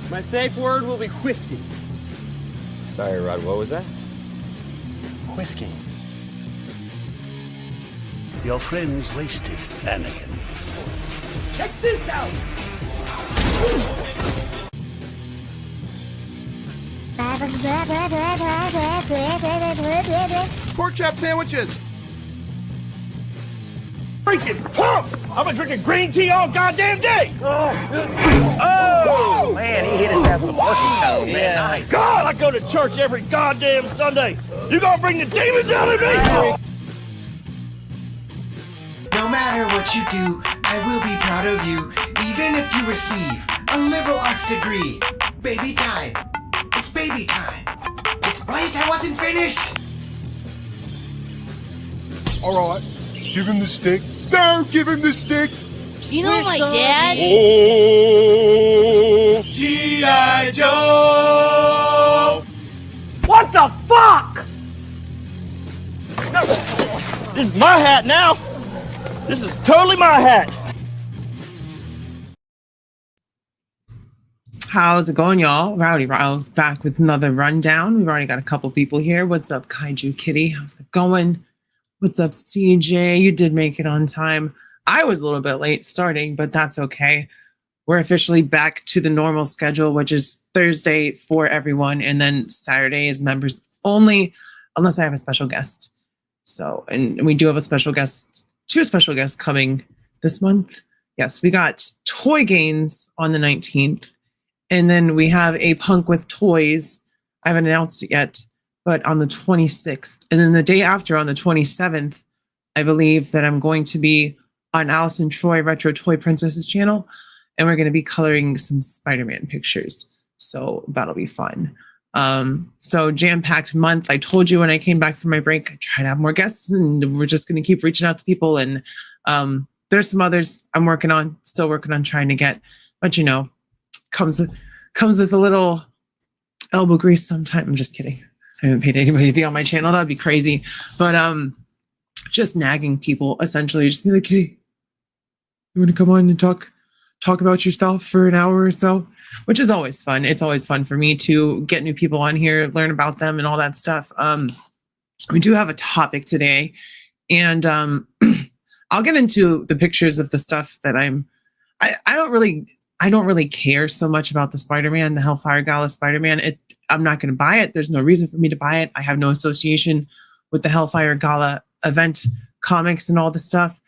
My safe word will be whiskey. Sorry, Rod, what was that? Whiskey. Your friend's wasted, Anakin. Check this out! Pork chop sandwiches. Freaking pump! I've been drinking green tea all goddamn day! Oh! Man, he hit his ass with a porky toe. Man, nice. God, I go to church every goddamn Sunday. You gonna bring the demons out of me? No matter what you do, I will be proud of you, even if you receive a liberal arts degree. Baby time. It's baby time. It's wait, I wasn't finished. All right, give him the stick. No, give him the stick. You know my dad? Oh, G.I. Joe. What the fuck? No, this is my hat now. This is totally my hat. How's it going, y'all? Rowdy Riles back with another rundown. We've already got a couple people here. What's up, Kaiju Kitty? How's it going? What's up, CJ? You did make it on time. I was a little bit late starting, but that's okay. We're officially back to the normal schedule, which is Thursday for everyone, and then Saturday is members only, unless I have a special guest. So, and we do have a special guest, two special guests coming this month. Yes, we got Toy Gains on the 19th, and then we have a Punk with Toys. I haven't announced it yet, but on the 26th. And then the day after, on the 27th, I believe that I'm going to be on Allison Troy Retro Toy Princess's channel, and we're going to be coloring some Spider-Man pictures. So that'll be fun. So jam-packed month. I told you when I came back from my break, I try to have more guests, and we're just going to keep reaching out to people. And there's some others I'm still working on trying to get, but you know, comes with a little elbow grease sometimes. I'm just kidding. I haven't paid anybody to be on my channel. That'd be crazy. But just nagging people, essentially. Just be like, hey, you want to come on and talk about your stuff for an hour or so? Which is always fun. It's always fun for me to get new people on here, learn about them and all that stuff. We do have a topic today, and I'll get into the pictures of the stuff that I don't really care so much about the Spider-Man, the Hellfire Gala Spider-Man. I'm not going to buy it. There's no reason for me to buy it. I have no association with the Hellfire Gala event comics and all the stuff.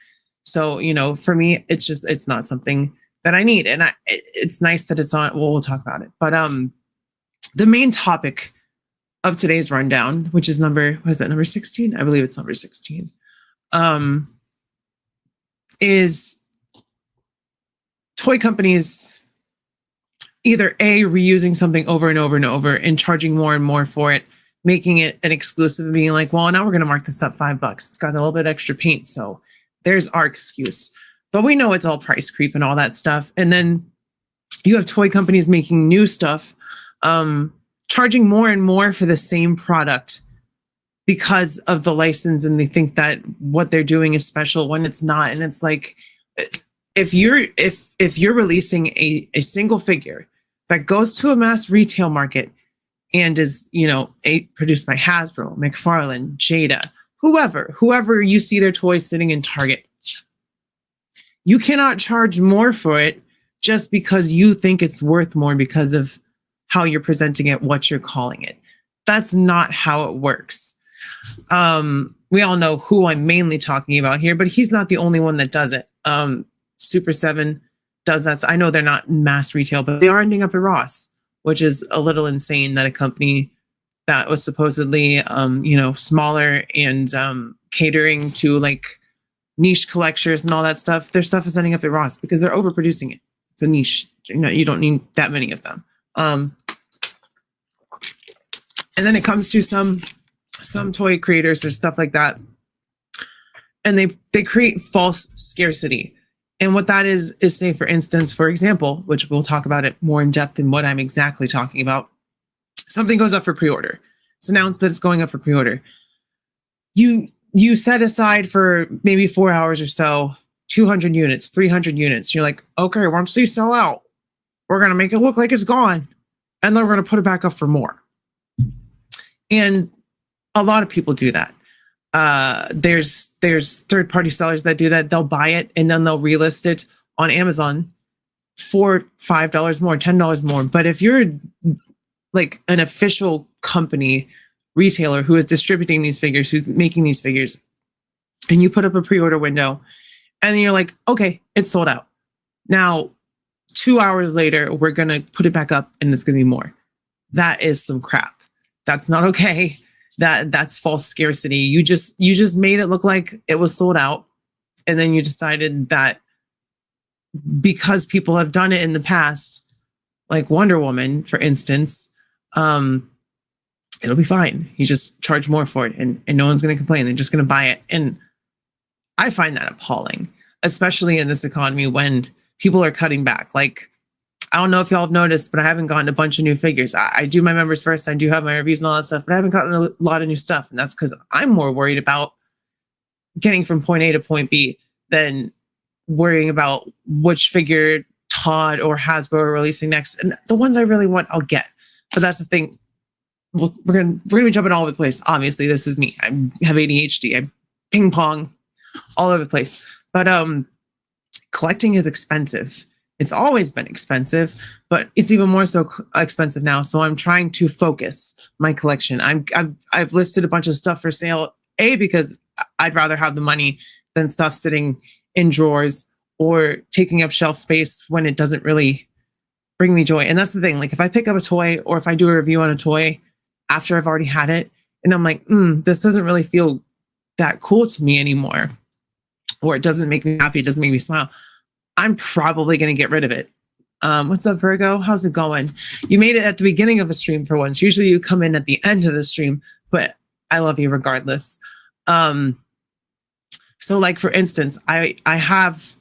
So, you know, for me, it's not something that I need. And it's nice that it's on. Well, we'll talk about it. But the main topic of today's rundown, which is number 16? I believe it's number 16, is toy companies either A, reusing something over and over and over and charging more and more for it, making it an exclusive and being like, well, now we're going to mark this up $5. It's got a little bit extra paint. So there's our excuse. But we know it's all price creep and all that stuff. And then you have toy companies making new stuff, charging more and more for the same product because of the license. And they think that what they're doing is special when it's not. And it's like, if you're releasing a single figure that goes to a mass retail market and is, you know, produced by Hasbro, McFarlane, Jada, whoever you see their toys sitting in Target, you cannot charge more for it just because you think it's worth more because of how you're presenting it, what you're calling it. That's not how it works. We all know who I'm mainly talking about here, but he's not the only one that does it. Super 7 does that. So I know they're not mass retail, but they are ending up at Ross, which is a little insane that a company that was supposedly, smaller and catering to like niche collectors and all that stuff. Their stuff is ending up at Ross because they're overproducing it. It's a niche. You know, you don't need that many of them. And then it comes to some toy creators or stuff like that, and they create false scarcity. And what that is say, for instance, for example, which we'll talk about it more in depth than what I'm exactly talking about. Something goes up for pre-order. It's announced that it's going up for pre-order. You set aside for maybe 4 hours or so, 200 units, 300 units. You're like, okay, once these sell out, we're going to make it look like it's gone. And then we're going to put it back up for more. And a lot of people do that. There's third-party sellers that do that. They'll buy it and then they'll relist it on Amazon for $5 more, $10 more. But if you're like an official company retailer who is distributing these figures, who's making these figures, and you put up a pre-order window and then you're like, okay, it's sold out. Now, 2 hours later, we're going to put it back up and it's going to be more. That is some crap. That's not okay. That's false scarcity. You just made it look like it was sold out. And then you decided that because people have done it in the past, like Wonder Woman, for instance, it'll be fine. You just charge more for it and no one's going to complain. They're just going to buy it. And I find that appalling, especially in this economy when people are cutting back. Like, I don't know if y'all have noticed, but I haven't gotten a bunch of new figures. I do my members first. I do have my reviews and all that stuff, but I haven't gotten a lot of new stuff. And that's because I'm more worried about getting from point A to point B than worrying about which figure Todd or Hasbro are releasing next. And the ones I really want, I'll get. But that's the thing. We're gonna be jumping all over the place. Obviously, this is me. I have ADHD. I ping pong all over the place. But collecting is expensive. It's always been expensive, but it's even more so expensive now. So I'm trying to focus my collection. I've listed a bunch of stuff for sale. Because I'd rather have the money than stuff sitting in drawers or taking up shelf space when it doesn't really bring me joy. And that's the thing. Like, if I pick up a toy or if I do a review on a toy after I've already had it, and I'm like, this doesn't really feel that cool to me anymore, or it doesn't make me happy, it doesn't make me smile, I'm probably going to get rid of it. What's up, Virgo? How's it going? You made it at the beginning of a stream for once. Usually you come in at the end of the stream, but I love you regardless. So like, for instance, I have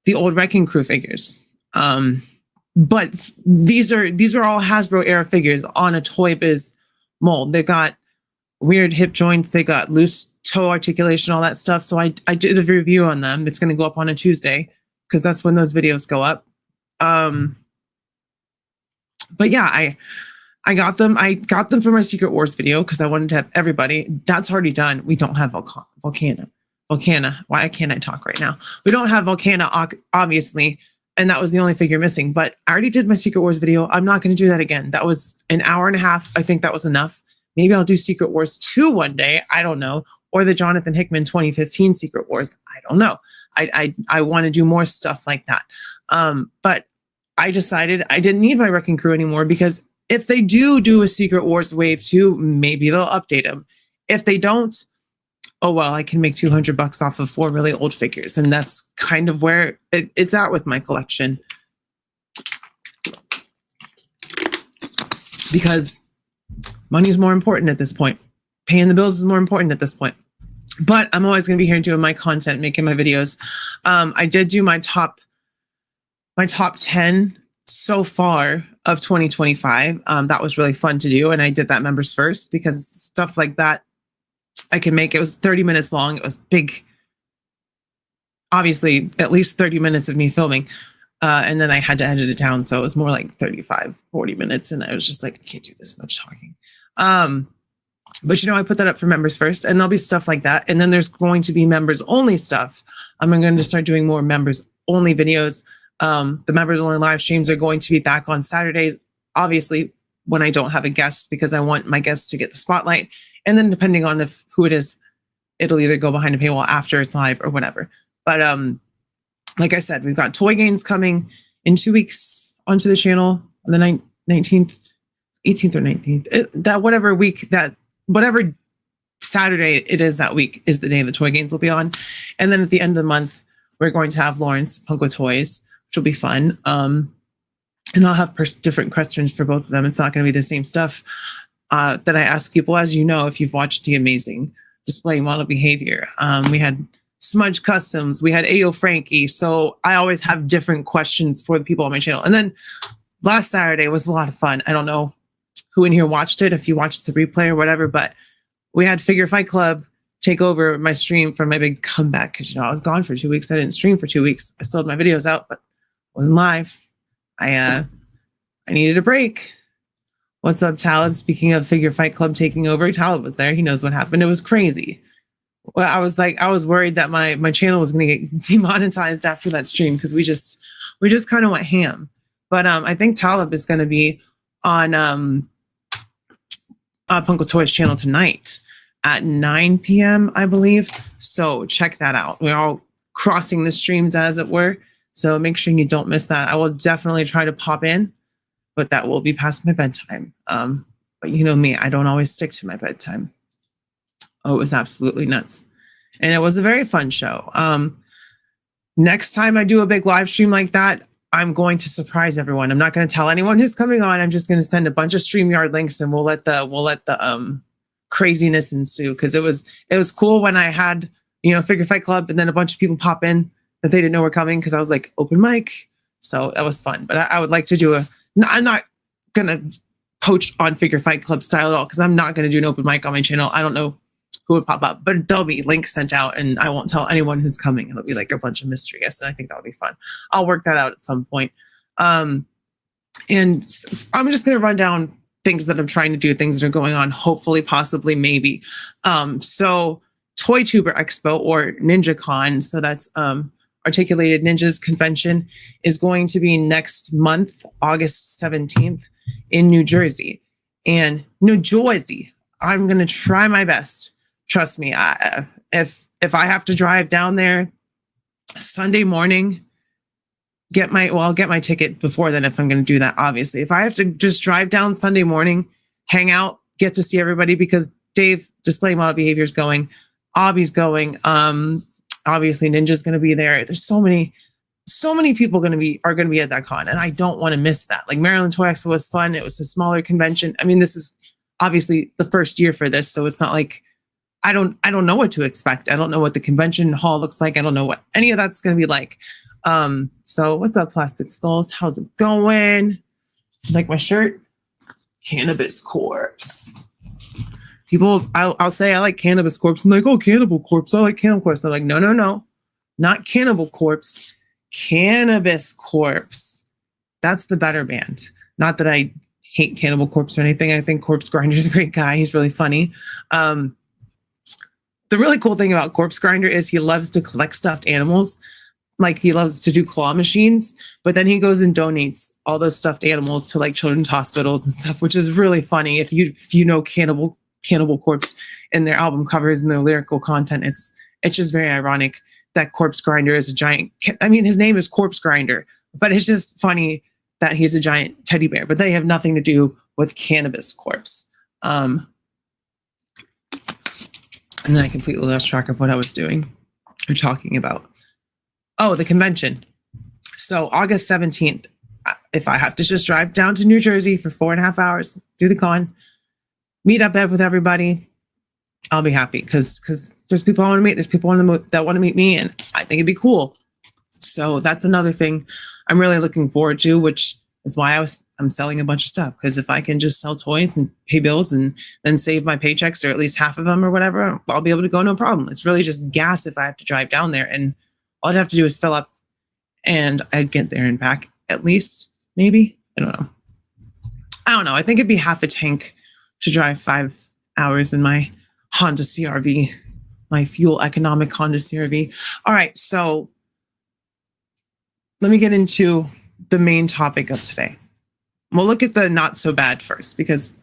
the old Wrecking Crew figures. But these are all Hasbro era figures on a Toy Biz mold. They got weird hip joints. They got loose toe articulation, all that stuff. So I did a review on them. It's going to go up on a Tuesday because that's when those videos go up. But yeah, I got them. I got them for my Secret Wars video because I wanted to have everybody. That's already done. We don't have Volcana. Why can't I talk right now? We don't have Volcana, obviously. And that was the only figure missing. But I already did my Secret Wars video. I'm not going to do that again. That was an hour and a half. I think that was enough. Maybe I'll do Secret Wars 2 one day. I don't know. Or the Jonathan Hickman 2015 Secret Wars. I don't know. I want to do more stuff like that. But I decided I didn't need my Wrecking Crew anymore because if they do a Secret Wars Wave 2, maybe they'll update them. If they don't, oh, well, I can make $200 off of 4 really old figures. And that's kind of where it's at with my collection. Because money is more important at this point. Paying the bills is more important at this point. But I'm always going to be here doing my content, making my videos. I did do my top 10 so far of 2025. That was really fun to do. And I did that members first because stuff like that I can make. It was 30 minutes long. It was big. Obviously, at least 30 minutes of me filming. And then I had to edit it down. So it was more like 35, 40 minutes. And I was just like, I can't do this much talking. But I put that up for members first, and there'll be stuff like that. And then there's going to be members only stuff. I'm going to start doing more members only videos. The members only live streams are going to be back on Saturdays, obviously, when I don't have a guest, because I want my guests to get the spotlight. And then depending on who it is, it'll either go behind a paywall after it's live or whatever. But like I said, we've got Toy Gains coming in 2 weeks onto the channel on the 19th, 18th or 19th. Whatever Saturday it is that week is the day the Toy Gains will be on. And then at the end of the month, we're going to have Lawrence Punk with Toys, which will be fun. And I'll have different questions for both of them. It's not going to be the same stuff that I ask people, as you know, if you've watched The Amazing Display Model Behavior. We had Smudge Customs. We had Ayo Frankie. So I always have different questions for the people on my channel. And then last Saturday was a lot of fun. I don't know who in here watched it, if you watched the replay or whatever, but we had Figure Fight Club take over my stream for my big comeback because I was gone for 2 weeks. I didn't stream for 2 weeks. I still had my videos out, but I wasn't live. I I needed a break. What's up, Talib? Speaking of Figure Fight Club taking over, Talib was there. He knows what happened. It was crazy. Well, I was worried that my channel was going to get demonetized after that stream because we just kind of went ham. But I think Talib is going to be on Punkle Toys channel tonight at 9 p.m. I believe. So check that out. We're all crossing the streams, as it were. So make sure you don't miss that. I will definitely try to pop in, but that will be past my bedtime. But you know me, I don't always stick to my bedtime. Oh, it was absolutely nuts. And it was a very fun show. Next time I do a big live stream like that, I'm going to surprise everyone. I'm not going to tell anyone who's coming on. I'm just going to send a bunch of StreamYard links and we'll let the craziness ensue. Because it was cool when I had, Figure Fight Club and then a bunch of people pop in that they didn't know were coming because I was like open mic. So that was fun. But I would like to do I'm not going to poach on Figure Fight Club style at all because I'm not going to do an open mic on my channel. I don't know who would pop up, but there'll be links sent out and I won't tell anyone who's coming. It'll be like a bunch of mystery guests. And I think that'll be fun. I'll work that out at some point. And I'm just going to run down things that I'm trying to do, things that are going on, hopefully, possibly, maybe. So ToyTuber Expo or NinjaCon, so that's Articulated Ninjas Convention, is going to be next month, August 17th in New Jersey. And New Jersey, I'm going to try my best. Trust me, if I have to drive down there Sunday morning, I'll get my ticket before then if I'm going to do that, obviously. If I have to just drive down Sunday morning, hang out, get to see everybody, because Dave, Display Model Behavior, is going, Obby's going, obviously Ninja's going to be there. There's so many people are going to be at that con, and I don't want to miss that. Like Maryland Toy Expo was fun. It was a smaller convention. I mean, this is obviously the first year for this, so it's not like I don't know what to expect. I don't know what the convention hall looks like. I don't know what any of that's going to be like. So what's up, Plastic Skulls? How's it going? Like my shirt? Cannabis Corpse. People, I'll say I like Cannabis Corpse. I'm like, oh, Cannibal Corpse. I like Cannibal Corpse. They're like, no. Not Cannibal Corpse. Cannabis Corpse. That's the better band. Not that I hate Cannibal Corpse or anything. I think Corpse Grinder is a great guy. He's really funny. The really cool thing about Corpse Grinder is he loves to collect stuffed animals. Like he loves to do claw machines, but then he goes and donates all those stuffed animals to like children's hospitals and stuff, which is really funny. If you know Cannibal Corpse and their album covers and their lyrical content, it's just very ironic that Corpse Grinder is a giant. I mean, his name is Corpse Grinder, but it's just funny that he's a giant teddy bear. But they have nothing to do with Cannabis Corpse. And then I completely lost track of what I was doing or talking about. Oh, the convention. So August 17th, if I have to just drive down to New Jersey for 4.5 hours, do the con, meet up with everybody, I'll be happy because there's people I want to meet. There's people that want to meet me, and I think it'd be cool. So that's another thing I'm really looking forward to, which is why I'm selling a bunch of stuff, because if I can just sell toys and pay bills and then save my paychecks, or at least half of them or whatever, I'll be able to go, no problem. It's really just gas if I have to drive down there, and all I'd have to do is fill up and I'd get there and back at least, maybe. I don't know. I think it'd be half a tank to drive 5 hours in my Honda CRV, my fuel economic Honda CRV. All right, so let me get into the main topic of today. We'll look at the not so bad first, because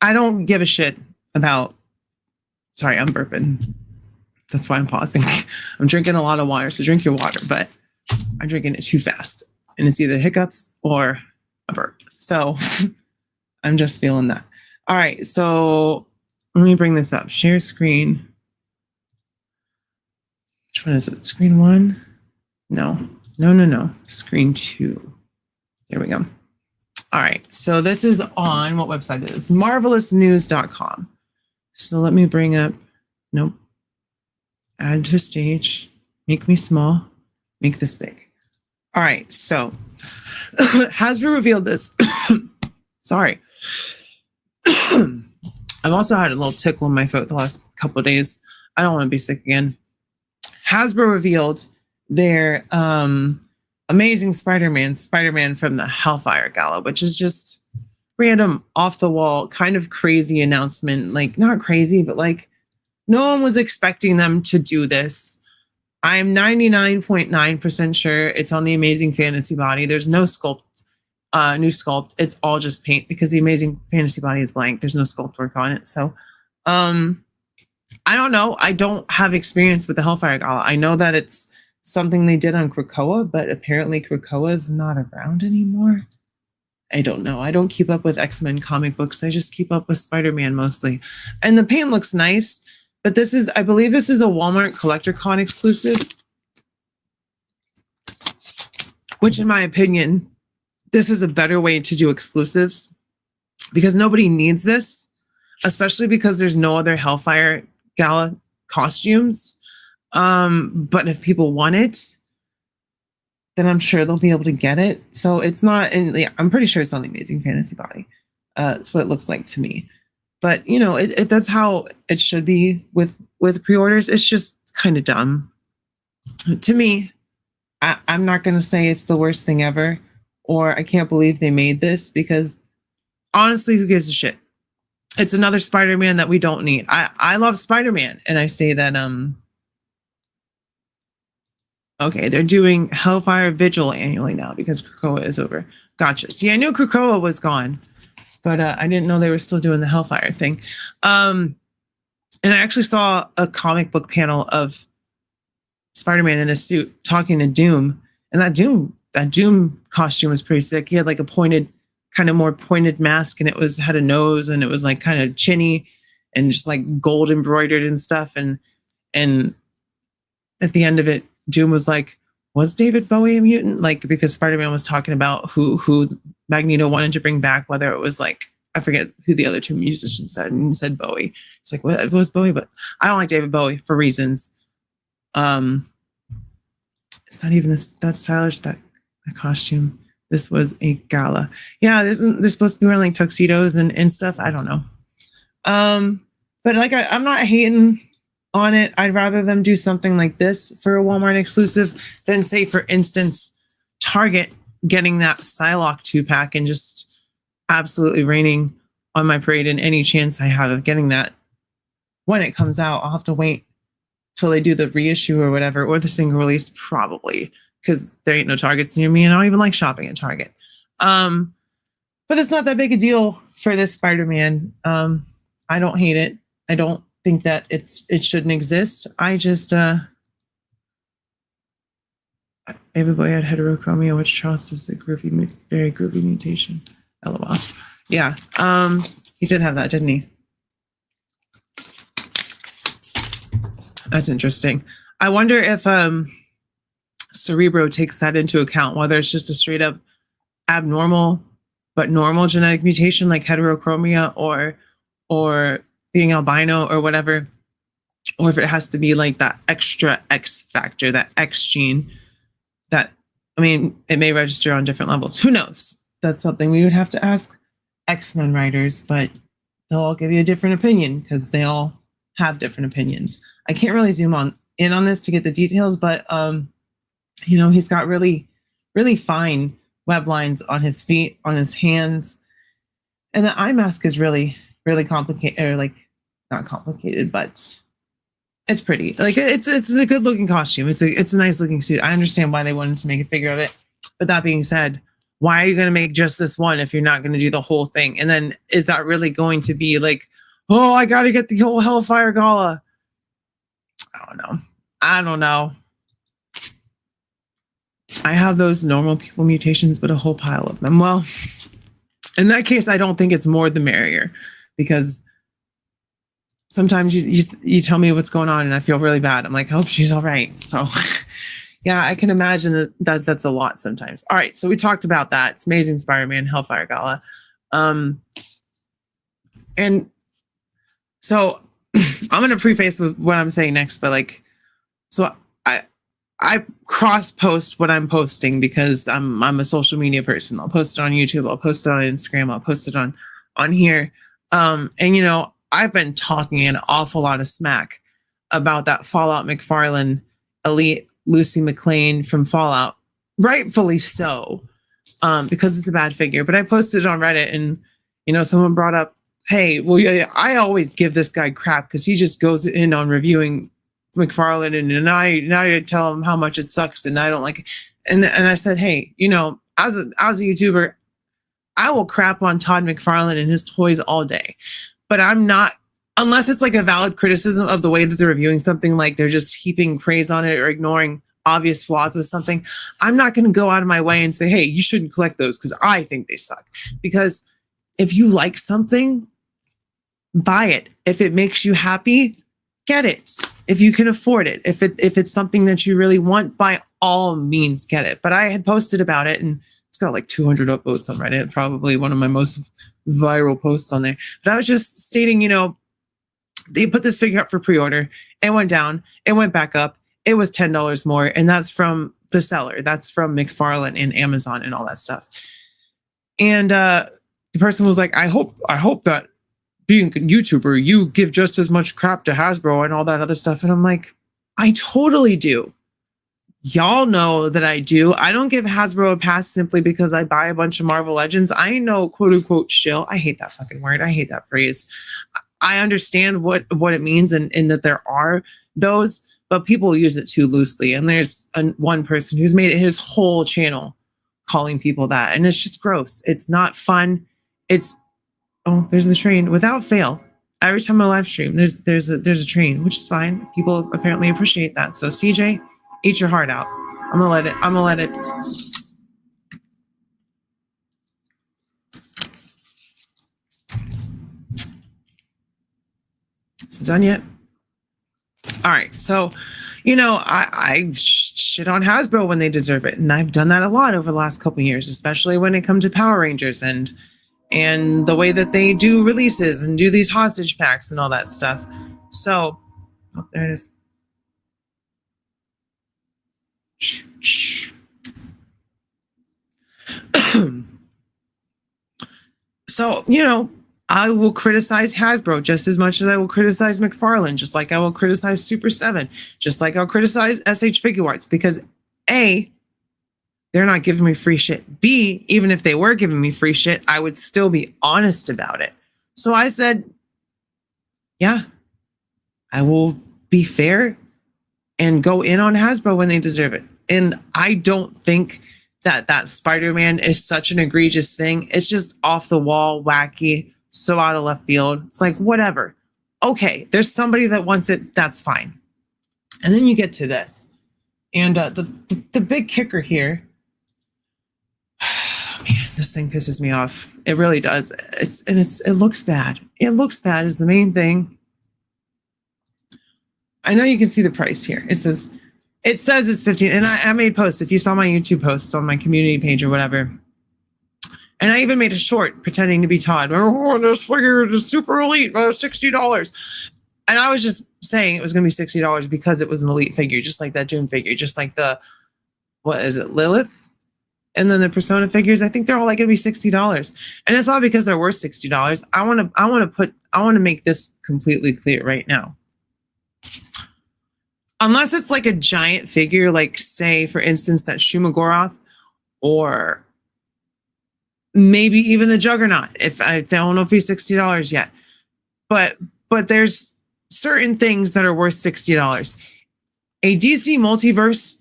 I don't give a shit about, sorry, I'm burping. That's why I'm pausing. I'm drinking a lot of water, so drink your water, but I'm drinking it too fast, and it's either hiccups or a burp. So I'm just feeling that. All right, so let me bring this up. Share screen. Which one is it? Screen 1? No. Screen 2. There we go. All right, so this is on, what website it is? Marvelousnews.com. So let me bring up, nope. Add to stage, make me small, make this big. All right, so Hasbro revealed this. Sorry. I've also had a little tickle in my throat the last couple of days. I don't want to be sick again. Hasbro revealed their Amazing Spider-Man from the Hellfire Gala, which is just random, off the wall, kind of crazy announcement. Like, not crazy, but like no one was expecting them to do this. I'm 99.9% sure it's on the Amazing Fantasy Body. There's no new sculpt. It's all just paint because the Amazing Fantasy Body is blank. There's no sculpt work on it. So, I don't know. I don't have experience with the Hellfire Gala. I know that it's something they did on Krakoa, but apparently Krakoa is not around anymore. I don't know. I don't keep up with X-Men comic books. I just keep up with Spider-Man mostly. And the paint looks nice, but I believe this is a Walmart CollectorCon exclusive, which in my opinion, this is a better way to do exclusives because nobody needs this, especially because there's no other Hellfire Gala costumes. But if people want it, then I'm sure they'll be able to get it. So it's not, I'm pretty sure it's on the Amazing Fantasy Body. That's what it looks like to me. But you know, that's how it should be with pre-orders. It's just kind of dumb to me. I'm not going to say it's the worst thing ever, or I can't believe they made this, because honestly, who gives a shit? It's another Spider-Man that we don't need. I love Spider-Man, and I say that okay, they're doing Hellfire Vigil annually now because Krakoa is over. Gotcha. See, I knew Krakoa was gone, but I didn't know they were still doing the Hellfire thing. And I actually saw a comic book panel of Spider-Man in this suit talking to Doom, and that Doom costume was pretty sick. He had like a kind of more pointed mask, and it had a nose, and it was like kind of chinny and just like gold embroidered and stuff. And at the end of it, Doom was like, was David Bowie a mutant? Like, because Spider-Man was talking about who Magneto wanted to bring back, whether it was like, I forget who the other two musicians said, and he said Bowie. It's like, what, it was Bowie, but I don't like David Bowie for reasons. It's not even that stylish, that costume. This was a gala. Yeah, they're supposed to be wearing like tuxedos and stuff. I don't know. But like, I'm not hating on it. I'd rather them do something like this for a Walmart exclusive than, say, for instance, Target getting that Psylocke 2-pack and just absolutely raining on my parade in any chance I have of getting that when it comes out. I'll have to wait till they do the reissue or whatever, or the single release, probably, because there ain't no Targets near me and I don't even like shopping at Target. But it's not that big a deal for this Spider-Man. I don't hate it. I don't think that it shouldn't exist. I just Baby Boy had heterochromia, which Charles is a very groovy mutation. LOL. Yeah, he did have that, didn't he? That's interesting. I wonder if Cerebro takes that into account, whether it's just a straight up abnormal but normal genetic mutation like heterochromia or being albino or whatever, or if it has to be like that extra X factor, that X gene that, I mean, it may register on different levels. Who knows? That's something we would have to ask X-Men writers, but they'll all give you a different opinion because they all have different opinions. I can't really zoom in on this to get the details, but you know, he's got really, really fine web lines on his feet, on his hands, and the eye mask is really, really complicated, or like not complicated, but it's pretty. Like it's a good looking costume. It's a nice looking suit. I understand why they wanted to make a figure of it, but that being said, why are you going to make just this one if you're not going to do the whole thing? And then is that really going to be like, oh, I got to get the whole Hellfire Gala? I don't know. I have those normal people mutations, but a whole pile of them. Well, in that case, I don't think it's more the merrier, because sometimes you tell me what's going on and I feel really bad. I'm like, I hope she's all right. So yeah, I can imagine that's a lot sometimes. All right, so we talked about that. It's Amazing Spider-Man Hellfire Gala. And so I'm going to preface with what I'm saying next, but like, so I cross post what I'm posting because I'm a social media person. I'll post it on YouTube. I'll post it on Instagram. I'll post it on here. And you know, I've been talking an awful lot of smack about that Fallout McFarlane elite Lucy McLean from Fallout rightfully so, because it's a bad figure. But I posted it on Reddit, and someone brought up, hey, well, yeah, I always give this guy crap because he just goes in on reviewing McFarlane, and I tell him how much it sucks and I don't like it. And I said, hey, as a YouTuber, I will crap on Todd McFarlane and his toys all day, but I'm not, unless it's like a valid criticism of the way that they're reviewing something, like they're just heaping praise on it or ignoring obvious flaws with something. I'm not going to go out of my way and say, hey, you shouldn't collect those because I think they suck. Because if you like something, buy it. If it makes you happy, get it. If you can afford it, if it's something that you really want, by all means, get it. But I had posted about it, and it's got like 200 upvotes on Reddit, probably one of my most viral posts on there. But I was just stating, they put this figure up for pre-order. It went down. It went back up. It was $10 more. And that's from the seller. That's from McFarlane and Amazon and all that stuff. And the person was like, I hope that being a YouTuber, you give just as much crap to Hasbro and all that other stuff. And I'm like, I totally do. Y'all know that I do. I don't give Hasbro a pass simply because I buy a bunch of Marvel Legends. I know, quote unquote, shill. I hate that fucking word. I hate that phrase. I understand what it means and that there are those, but people use it too loosely. And there's one person who's made it his whole channel calling people that. And it's just gross. It's not fun. Oh, there's the train without fail. Every time I live stream, there's a train, which is fine. People apparently appreciate that. So CJ, eat your heart out. I'm gonna let it. Is it done yet? All right. So, I shit on Hasbro when they deserve it. And I've done that a lot over the last couple of years, especially when it comes to Power Rangers and the way that they do releases and do these hostage packs and all that stuff. So, oh, there it is. So, I will criticize Hasbro just as much as I will criticize McFarlane, just like I will criticize Super 7, just like I'll criticize SH Figuarts, because A, they're not giving me free shit. B, even if they were giving me free shit, I would still be honest about it. So I said, yeah, I will be fair and go in on Hasbro when they deserve it. And I don't think that Spider-Man is such an egregious thing. It's just off the wall, wacky, so out of left field. It's like, whatever. Okay, there's somebody that wants it. That's fine. And then you get to this. And the big kicker here, man, this thing pisses me off. It really does. It looks bad. It looks bad is the main thing. I know you can see the price here. It says it's 15. And I made posts. If you saw my YouTube posts on my community page or whatever. And I even made a short pretending to be Todd. Oh, this figure is super elite, $60. And I was just saying it was going to be $60 because it was an elite figure, just like that June figure, just like the, what is it, Lilith? And then the Persona figures, I think they're all like going to be $60. And it's not because they're worth $60. I want to make this completely clear right now. Unless it's like a giant figure, like say, for instance, that Shumagoroth, or maybe even the Juggernaut. If I don't know if he's $60 yet, but there's certain things that are worth $60. A DC Multiverse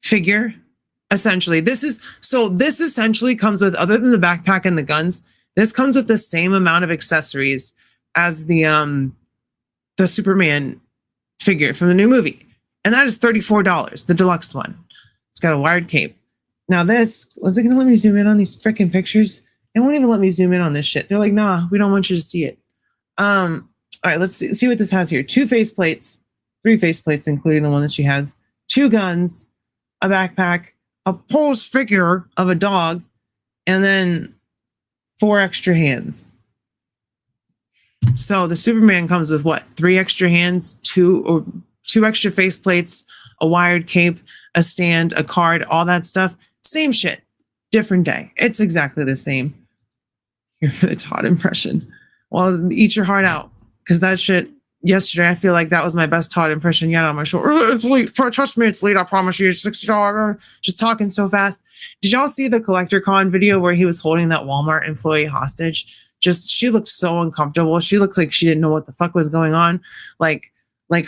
figure, essentially, this essentially comes with, other than the backpack and the guns, this comes with the same amount of accessories as the Superman figure from the new movie. And that is $34, the deluxe one. It's got a wired cape. Now this, was it going to let me zoom in on these freaking pictures? It won't even let me zoom in on this shit. They're like, nah, we don't want you to see it. All right, let's see what this has here. 2 faceplates, 3 faceplates, including the one that she has, 2 guns, a backpack, a posed figure of a dog, and then 4 extra hands. So the Superman comes with what? 3 extra hands, 2 extra faceplates, a wired cape, a stand, a card, all that stuff. Same shit, different day. It's exactly the same. Here for the Todd impression. Well, eat your heart out, because that shit yesterday. I feel like that was my best Todd impression yet on my show. It's late. Trust me, it's late. I promise you. It's $60. Just talking so fast. Did y'all see the Collector Con video where he was holding that Walmart employee hostage? She looked so uncomfortable. She looks like she didn't know what the fuck was going on. Like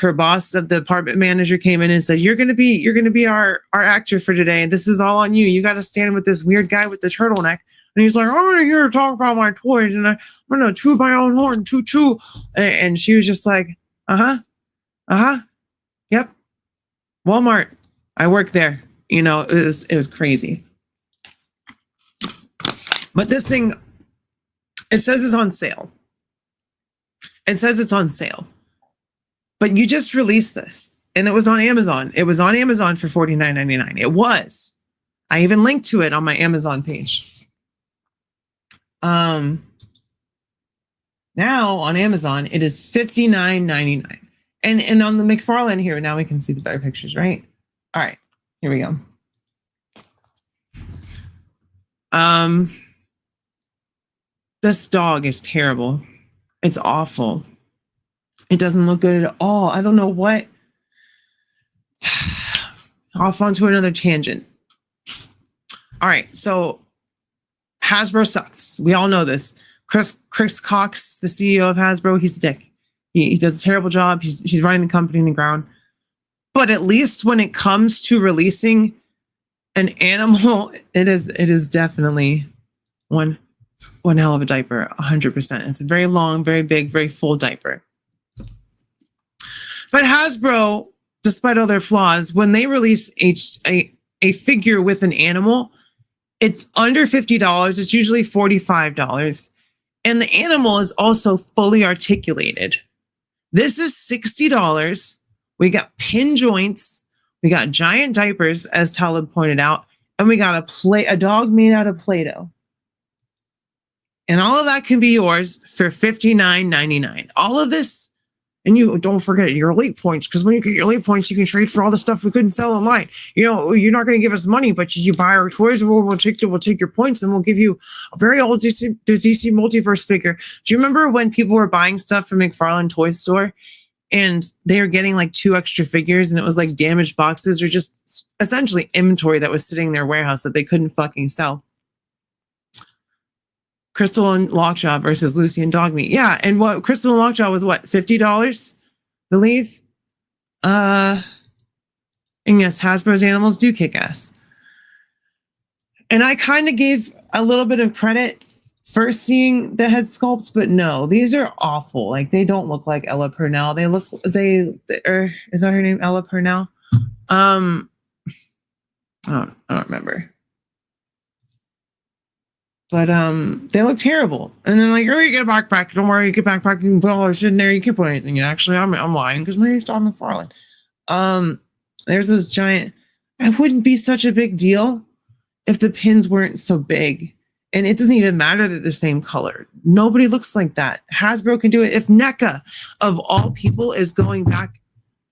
her boss, the department manager, came in and said, "You're gonna be our actor for today, and this is all on you. You got to stand with this weird guy with the turtleneck." And he's like, "I'm here to talk about my toys, and I'm gonna chew my own horn, choo." And she was just like, yep, Walmart. I work there. You know, it was crazy. But this thing, it says it's on sale. It says it's on sale. But you just released this, and it was on Amazon. It was on Amazon for $49.99. It was. I even linked to it on my Amazon page. Now on Amazon, it is $59.99. And on the McFarlane here, now we can see the better pictures, right? All right, here we go. This dog is terrible. It's awful. It doesn't look good at all. I don't know what. Off onto another tangent. All right, so Hasbro sucks. We all know this. Chris Cox, the CEO of Hasbro, he's a dick. He does a terrible job. He's running the company in the ground. But at least when it comes to releasing an animal, it is definitely one hell of a diaper, 100%. It's a very long, very big, very full diaper. But Hasbro, despite all their flaws, when they release a figure with an animal, it's under $50. It's usually $45. And the animal is also fully articulated. This is $60. We got pin joints. We got giant diapers, as Talib pointed out. And we got a dog made out of Play-Doh. And all of that can be yours for $59.99. All of this, and you don't forget your elite points, because when you get your elite points, you can trade for all the stuff we couldn't sell online. You know, you're not going to give us money, but you buy our toys, we'll take your points, and we'll give you a very old DC Multiverse figure. Do you remember when people were buying stuff from McFarlane Toy Store, and they were getting like 2 extra figures, and it was like damaged boxes or just essentially inventory that was sitting in their warehouse that they couldn't fucking sell? Crystal and Lockjaw versus Lucy and Dogmeat. Yeah, and what Crystal and Lockjaw was what, $50, I believe? And yes, Hasbro's animals do kick ass. And I kind of gave a little bit of credit for seeing the head sculpts, but no, these are awful. Like, they don't look like Ella Purnell. Is that her name, Ella Purnell? I don't remember. But they look terrible. And then like, oh, you get a backpack. Don't worry, you get a backpack. You can put all our shit in there. You can't put anything. And actually, I'm lying because my name's Todd McFarlane. There's this giant. It wouldn't be such a big deal if the pins weren't so big. And it doesn't even matter that they're the same color. Nobody looks like that. Hasbro can do it. If NECA, of all people, is going back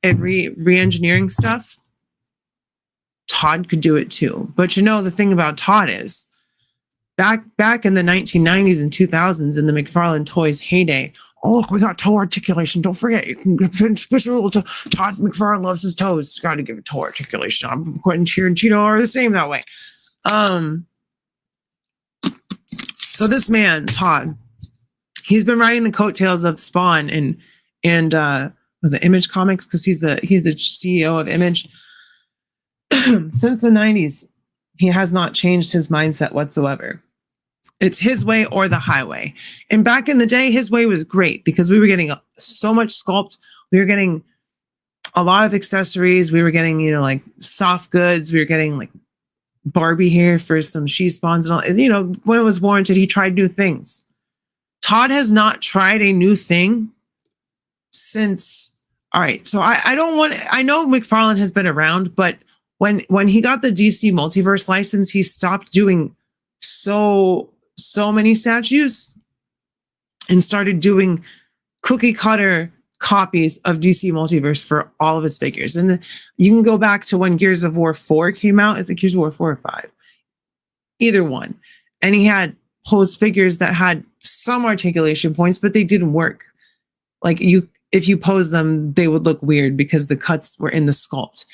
and re-engineering stuff, Todd could do it too. But you know, the thing about Todd is, back in the 1990s and 2000s in the McFarlane Toys heyday, oh, look, we got toe articulation. Don't forget, you can get special to Todd McFarlane loves his toes. It's got to give it toe articulation. I'm Quentin and Cheeto are the same that way. So this man, Todd, he's been riding the coattails of Spawn and was it Image Comics, because he's the CEO of Image since the 90s. He has not changed his mindset whatsoever. It's his way or the highway. And back in the day, his way was great because we were getting so much sculpt. We were getting a lot of accessories. We were getting, like soft goods. We were getting like Barbie hair for some she spawns and all. When it was warranted, he tried new things. Todd has not tried a new thing since. All right. So I know McFarlane has been around, but when he got the DC Multiverse license, he stopped doing so many statues and started doing cookie cutter copies of DC Multiverse for all of his figures. And you can go back to when Gears of War 4 came out. Is it Gears of War 4 or 5? Either one. And he had posed figures that had some articulation points, but they didn't work. Like if you pose them, they would look weird because the cuts were in the sculpt.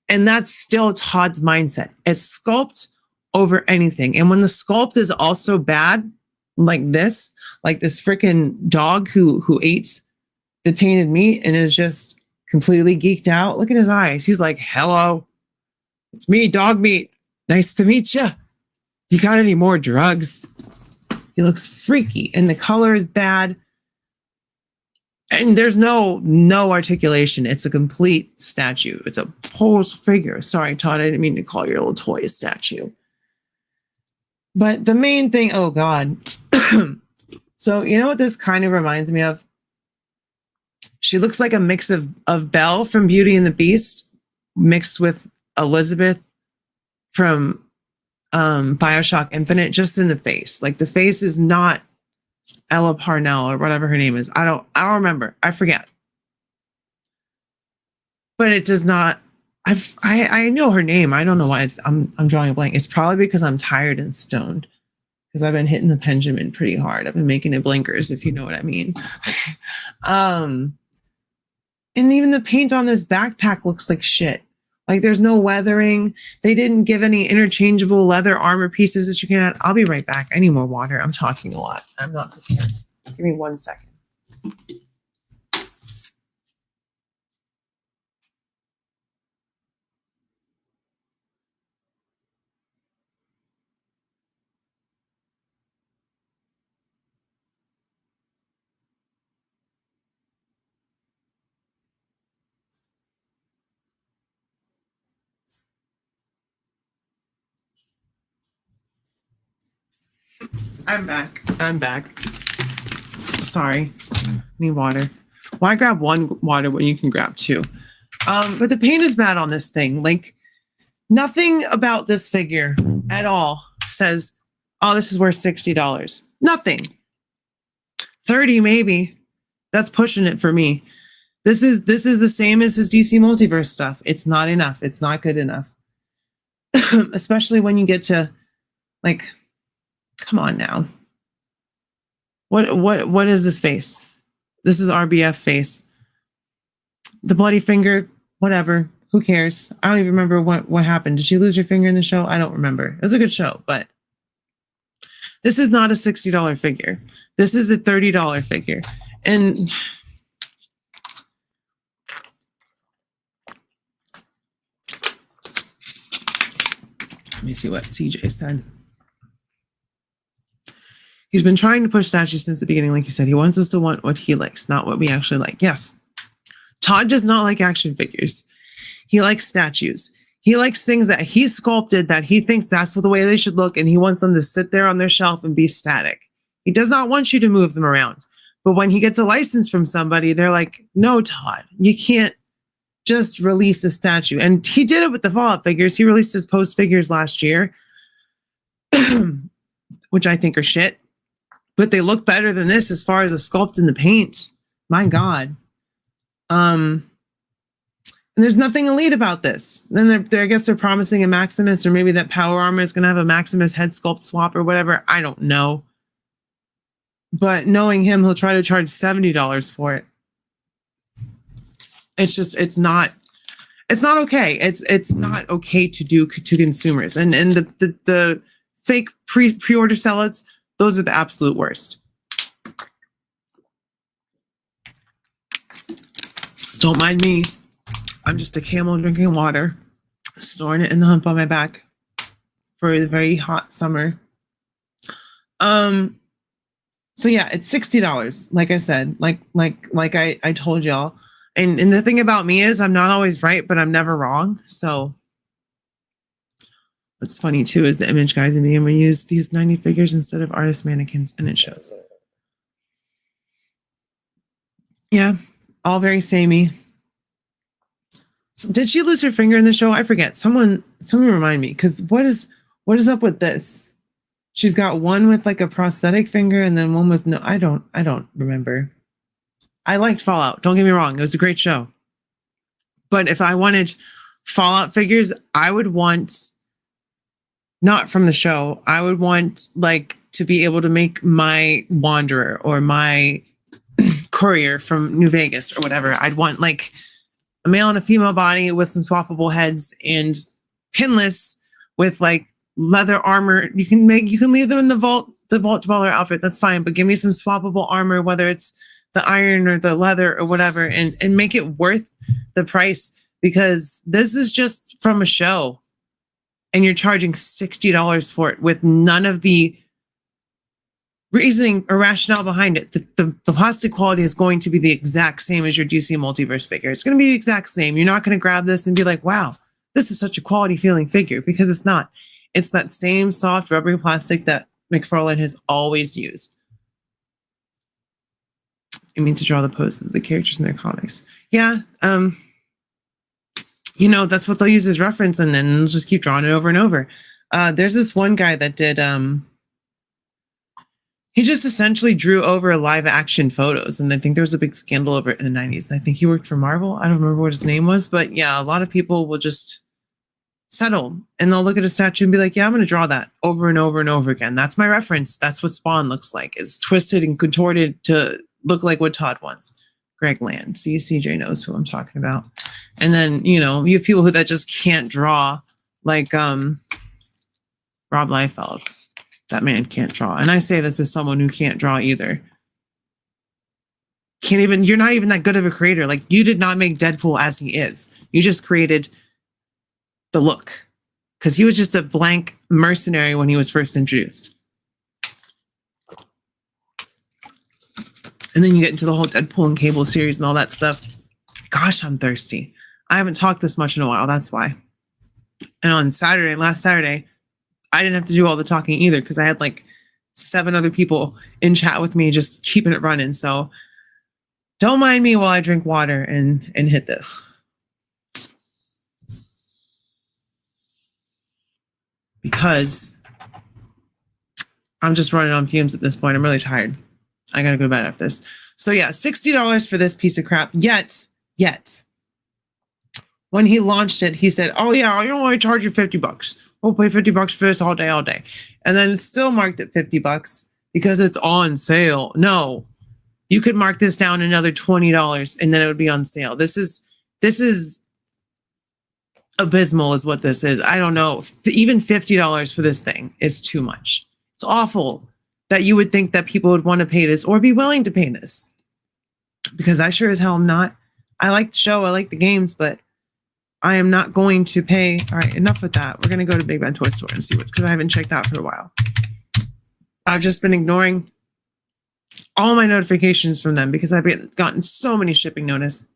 And that's still Todd's mindset. It's sculpt over anything. And when the sculpt is also bad, like this freaking dog who ate the tainted meat and is just completely geeked out. Look at his eyes. He's like, hello, it's me, dog meat. Nice to meet you. You got any more drugs? He looks freaky and the color is bad. And there's no articulation. It's a complete statue. It's a posed figure. Sorry, Todd, I didn't mean to call your little toy a statue. But the main thing, oh God. So you know what this kind of reminds me of? She looks like a mix of Belle from Beauty and the Beast mixed with Elizabeth from BioShock Infinite, just in the face. Like the face is not Ella Parnell or whatever her name is. I don't remember. I forget. But it does not. I know her name. I don't know why I'm drawing a blank. It's probably because I'm tired and stoned. Because I've been hitting the pendulum pretty hard. I've been making it blinkers, if you know what I mean. And even the paint on this backpack looks like shit. Like there's no weathering. They didn't give any interchangeable leather armor pieces that you can add. I'll be right back. I need more water. I'm talking a lot. I'm not prepared. Give me 1 second. I'm back. Sorry. Need water. Why grab one water when you can grab two? But the paint is bad on this thing. Like nothing about this figure at all says, oh, this is worth $60. Nothing. 30 maybe. That's pushing it for me. This is the same as his DC Multiverse stuff. It's not enough. It's not good enough. Especially when you get to like, come on now. What is this face? This is RBF face. The bloody finger, whatever. Who cares? I don't even remember what happened. Did she lose her finger in the show? I don't remember. It was a good show, but this is not a $60 figure. This is a $30 figure. And let me see what CJ said. He's been trying to push statues since the beginning, like you said. He wants us to want what he likes, not what we actually like. Yes. Todd does not like action figures. He likes statues. He likes things that he sculpted that he thinks that's the way they should look, and he wants them to sit there on their shelf and be static. He does not want you to move them around. But when he gets a license from somebody, they're like, no, Todd, you can't just release a statue. And he did it with the Fallout figures. He released his post figures last year, which I think are shit. But they look better than this as far as the sculpt and the paint. My God. And there's nothing elite about this. Then I guess they're promising a Maximus, or maybe that power armor is going to have a Maximus head sculpt swap or whatever. I don't know. But knowing him, he'll try to charge $70 for it. It's just, it's not okay. It's not okay to do to consumers. And the fake pre-order sellouts, those are the absolute worst. Don't mind me. I'm just a camel drinking water, storing it in the hump on my back for the very hot summer. So yeah, it's $60. Like I said, like I told y'all. And the thing about me is I'm not always right, but I'm never wrong. So what's funny too is the image guys in the we use these 90 figures instead of artist mannequins, and it shows. Yeah, all very samey. So did she lose her finger in the show? I forget. Someone remind me, because what is up with this? She's got one with like a prosthetic finger and then one with no. I don't remember. I liked Fallout. Don't get me wrong. It was a great show. But if I wanted Fallout figures, I would want, not from the show, I would want like to be able to make my Wanderer or my courier from New Vegas or whatever. I'd want like a male and a female body with some swappable heads and pinless with like leather armor. You can leave them in the vault dweller outfit. That's fine. But give me some swappable armor, whether it's the iron or the leather or whatever, and make it worth the price, because this is just from a show and you're charging $60 for it with none of the reasoning or rationale behind it. The plastic quality is going to be the exact same as your DC Multiverse figure. It's going to be the exact same. You're not going to grab this and be like, wow, this is such a quality feeling figure, because it's not. It's that same soft rubbery plastic that McFarlane has always used. I mean, to draw the poses of the characters in their comics. Yeah. That's what they'll use as reference, and then they'll just keep drawing it over and over. There's this one guy that did, he just essentially drew over live action photos. And I think there was a big scandal over it in the 90s. I think he worked for Marvel. I don't remember what his name was, but yeah, a lot of people will just settle and they'll look at a statue and be like, yeah, I'm going to draw that over and over and over again. That's my reference. That's what Spawn looks like. It's twisted and contorted to look like what Todd wants. Greg Land. See, CJ knows who I'm talking about. And then, you have people that just can't draw, like Rob Liefeld. That man can't draw. And I say this as someone who can't draw either. You're not even that good of a creator. Like, you did not make Deadpool as he is. You just created the look, because he was just a blank mercenary when he was first introduced. And then you get into the whole Deadpool and Cable series and all that stuff. Gosh, I'm thirsty. I haven't talked this much in a while. That's why. And on last Saturday, I didn't have to do all the talking either, because I had like 7 other people in chat with me just keeping it running. So don't mind me while I drink water and hit this. Because I'm just running on fumes at this point. I'm really tired. I gotta go to bed after this. So yeah, $60 for this piece of crap. Yet, when he launched it, he said, oh yeah, I only charge you $50. We'll pay $50 for this all day. And then it's still marked at $50 because it's on sale. No, you could mark this down another $20 and then it would be on sale. This is abysmal is what this is. I don't know. Even $50 for this thing is too much. It's awful that you would think that people would want to pay this or be willing to pay this, because I sure as hell am not. I like the show. I like the games, but I am not going to pay. All right, enough with that. We're going to go to Big Bad Toy Store and see because I haven't checked out for a while. I've just been ignoring all my notifications from them because I've gotten so many shipping notice.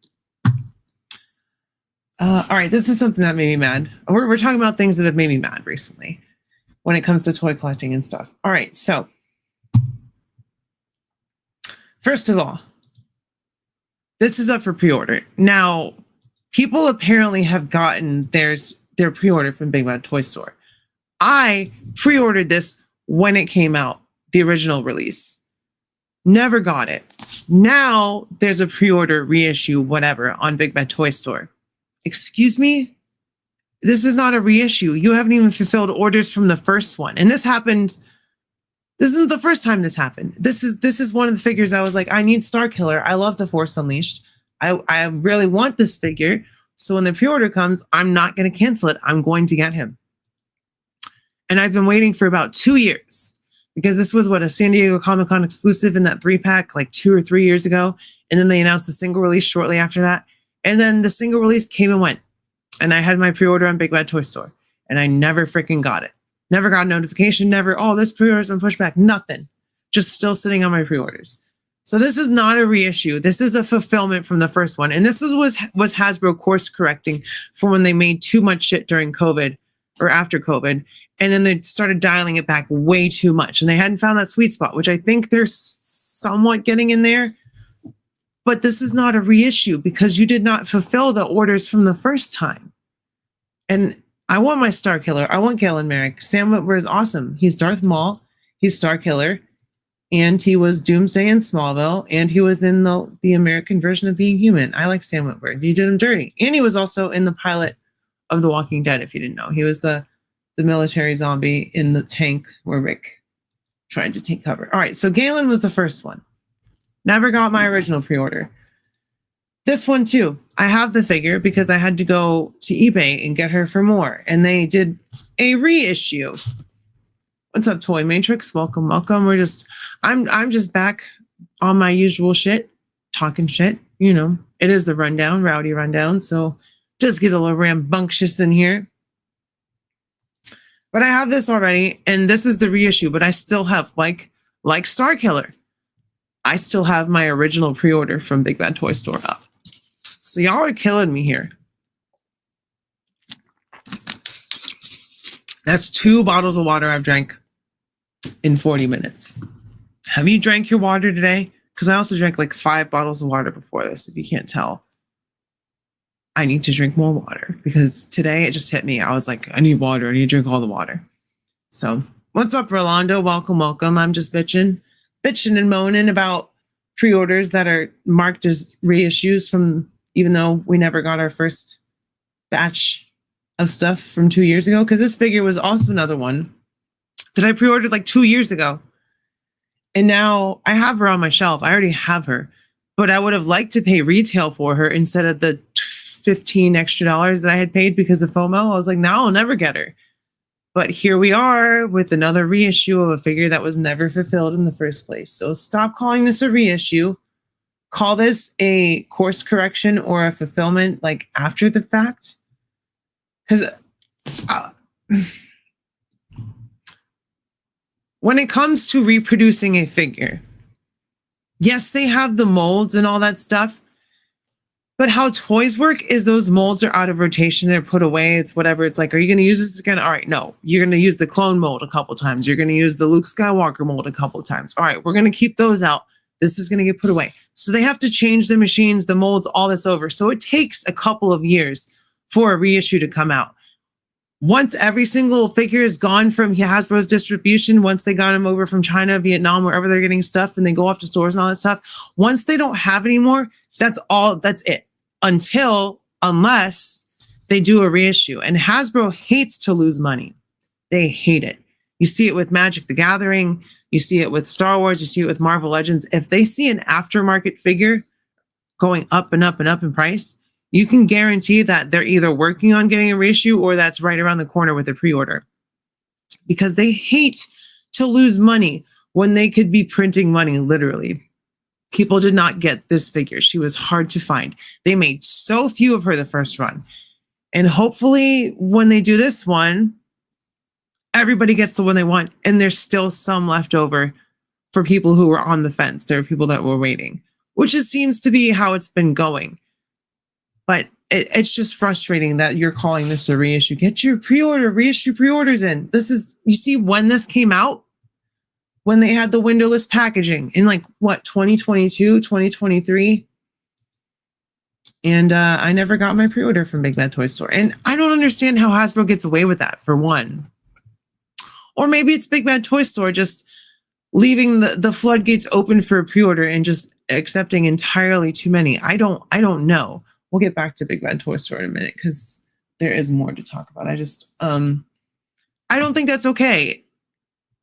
All right, this is something that made me mad. We're talking about things that have made me mad recently when it comes to toy collecting and stuff. All right, so first of all, this is up for pre-order. Now, people apparently have gotten their pre-order from Big Bad Toy Store. I pre-ordered this when it came out, the original release. Never got it. Now there's a pre-order reissue, whatever, on Big Bad Toy Store. Excuse me? This is not a reissue. You haven't even fulfilled orders from the first one. And this happened. This isn't the first time this happened. This is one of the figures I was like, I need Star Killer. I love the Force Unleashed. I really want this figure. So when the pre-order comes, I'm not going to cancel it. I'm going to get him. And I've been waiting for about 2 years because this was a San Diego Comic-Con exclusive in that 3-pack like 2 or 3 years ago. And then they announced the single release shortly after that. And then the single release came and went. And I had my pre-order on Big Bad Toy Store. And I never freaking got it. Never got a notification. Never, this pre-order's been pushed back. Nothing. Just still sitting on my pre-orders. So this is not a reissue. This is a fulfillment from the first one. And this was Hasbro course correcting for when they made too much shit during COVID or after COVID. And then they started dialing it back way too much. And they hadn't found that sweet spot, which I think they're somewhat getting in there. But this is not a reissue because you did not fulfill the orders from the first time. And I want my Star Killer. I want Galen Merrick. Sam Witwer is awesome. He's Darth Maul. He's Star Killer. And he was Doomsday in Smallville. And he was in the American version of Being Human. I like Sam Witwer. He did him dirty. And he was also in the pilot of The Walking Dead, if you didn't know. He was the military zombie in the tank where Rick tried to take cover. All right, so Galen was the first one. Never got my original pre-order. This one too. I have the figure because I had to go to eBay and get her for more. And they did a reissue. What's up, Toy Matrix? Welcome, welcome. I'm just back on my usual shit, talking shit. You know, it is the rundown, Rowdy Rundown. So just get a little rambunctious in here. But I have this already, and this is the reissue, but I still have, like Star Killer, I still have my original pre-order from Big Bad Toy Store up. So y'all are killing me here. That's 2 bottles of water I've drank in 40 minutes. Have you drank your water today? Because I also drank like 5 bottles of water before this, if you can't tell. I need to drink more water because today it just hit me. I was like, I need water. I need to drink all the water. So what's up, Rolando? Welcome, welcome. I'm just bitching and moaning about pre-orders that are marked as reissues from, even though we never got our first batch of stuff from 2 years ago. Because this figure was also another one that I pre-ordered like 2 years ago. And now I have her on my shelf. I already have her, but I would have liked to pay retail for her instead of the $15 extra that I had paid because of FOMO. I was like, now I'll never get her. But here we are with another reissue of a figure that was never fulfilled in the first place. So stop calling this a reissue. Call this a course correction or a fulfillment like after the fact. Because when it comes to reproducing a figure, yes, they have the molds and all that stuff. But how toys work is those molds are out of rotation. They're put away. It's whatever. It's like, are you going to use this again? All right, no. You're going to use the clone mold a couple times. You're going to use the Luke Skywalker mold a couple times. All right, we're going to keep those out. This is going to get put away. So they have to change the machines, the molds, all this over. So it takes a couple of years for a reissue to come out. Once every single figure is gone from Hasbro's distribution, once they got them over from China, Vietnam, wherever they're getting stuff, and they go off to stores and all that stuff, once they don't have anymore, that's it. Unless they do a reissue. And Hasbro hates to lose money. They hate it. You see it with Magic the Gathering. You see it with Star Wars. You see it with Marvel Legends. If they see an aftermarket figure going up and up and up in price, you can guarantee that they're either working on getting a reissue or that's right around the corner with a pre-order. Because they hate to lose money when they could be printing money, literally. People did not get this figure. She was hard to find. They made so few of her the first run. And hopefully when they do this one, everybody gets the one they want. And there's still some left over for people who were on the fence. There are people that were waiting, which seems to be how it's been going. But it's just frustrating that you're calling this a reissue. Get your pre-order, reissue pre-orders in. You see when this came out? When they had the windowless packaging in 2022, 2023. And I never got my pre-order from Big Bad Toy Store. And I don't understand how Hasbro gets away with that, for one. Or maybe it's Big Bad Toy Store just leaving the floodgates open for a pre-order and just accepting entirely too many. I don't know. We'll get back to Big Bad Toy Store in a minute because there is more to talk about. I don't think that's okay.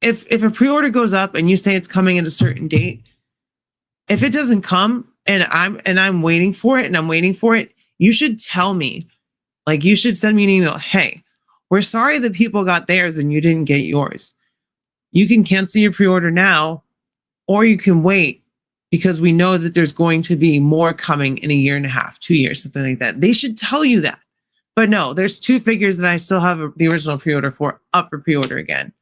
If a pre-order goes up and you say it's coming at a certain date, if it doesn't come and I'm waiting for it, you should tell me. Like, you should send me an email. Hey, we're sorry that people got theirs and you didn't get yours. You can cancel your pre-order now, or you can wait because we know that there's going to be more coming in a year and a half, 2 years, something like that. They should tell you that. But no, there's 2 figures that I still have the original pre-order for up for pre-order again.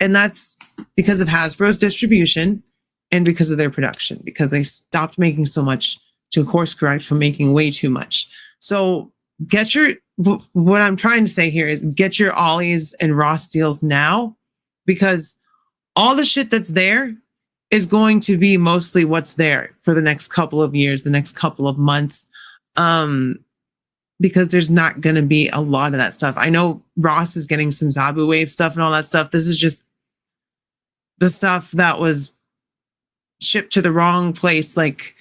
And that's because of Hasbro's distribution and because of their production, because they stopped making so much to course correct from making way too much. So what I'm trying to say here is get your Ollies and Ross deals now, because all the shit that's there is going to be mostly what's there for the next couple of years, the next couple of months, because there's not going to be a lot of that stuff. I know Ross is getting some Zabu Wave stuff and all that stuff. This is just the stuff that was shipped to the wrong place. Like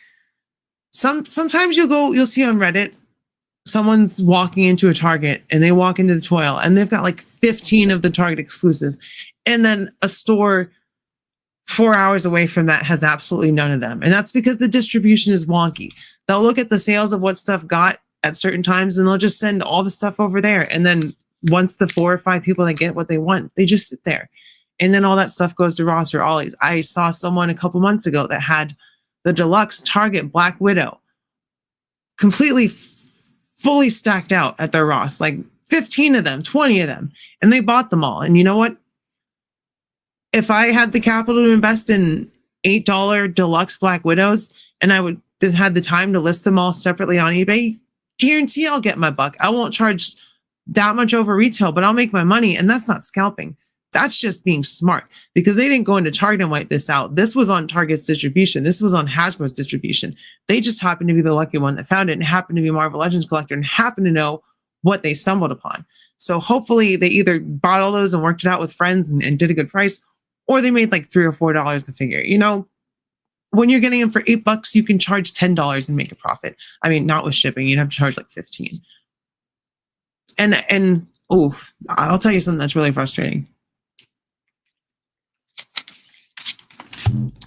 sometimes you'll see on Reddit, someone's walking into a Target and they walk into the toy aisle and they've got like 15 of the Target exclusive. And then a store 4 hours away from that has absolutely none of them. And that's because the distribution is wonky. They'll look at the sales of what stuff got at certain times and they'll just send all the stuff over there. And then once the 4 or 5 people that get what they want, they just sit there. And then all that stuff goes to Ross or Ollie's. I saw someone a couple months ago that had the deluxe Target Black Widow completely fully stacked out at their Ross, like 15 of them, 20 of them, and they bought them all. And you know what? If I had the capital to invest in $8 deluxe Black Widows and I would have had the time to list them all separately on eBay, guarantee I'll get my buck. I won't charge that much over retail, but I'll make my money. And that's not scalping. That's just being smart because they didn't go into Target and wipe this out. This was on Target's distribution. This was on Hasbro's distribution. They just happened to be the lucky one that found it and happened to be a Marvel Legends collector and happened to know what they stumbled upon. So hopefully they either bought all those and worked it out with friends and did a good price, or they made like $3 or $4 to figure. You know, when you're getting them for $8, you can charge $10 and make a profit. I mean, not with shipping, you'd have to charge like 15. And oh, I'll tell you something that's really frustrating.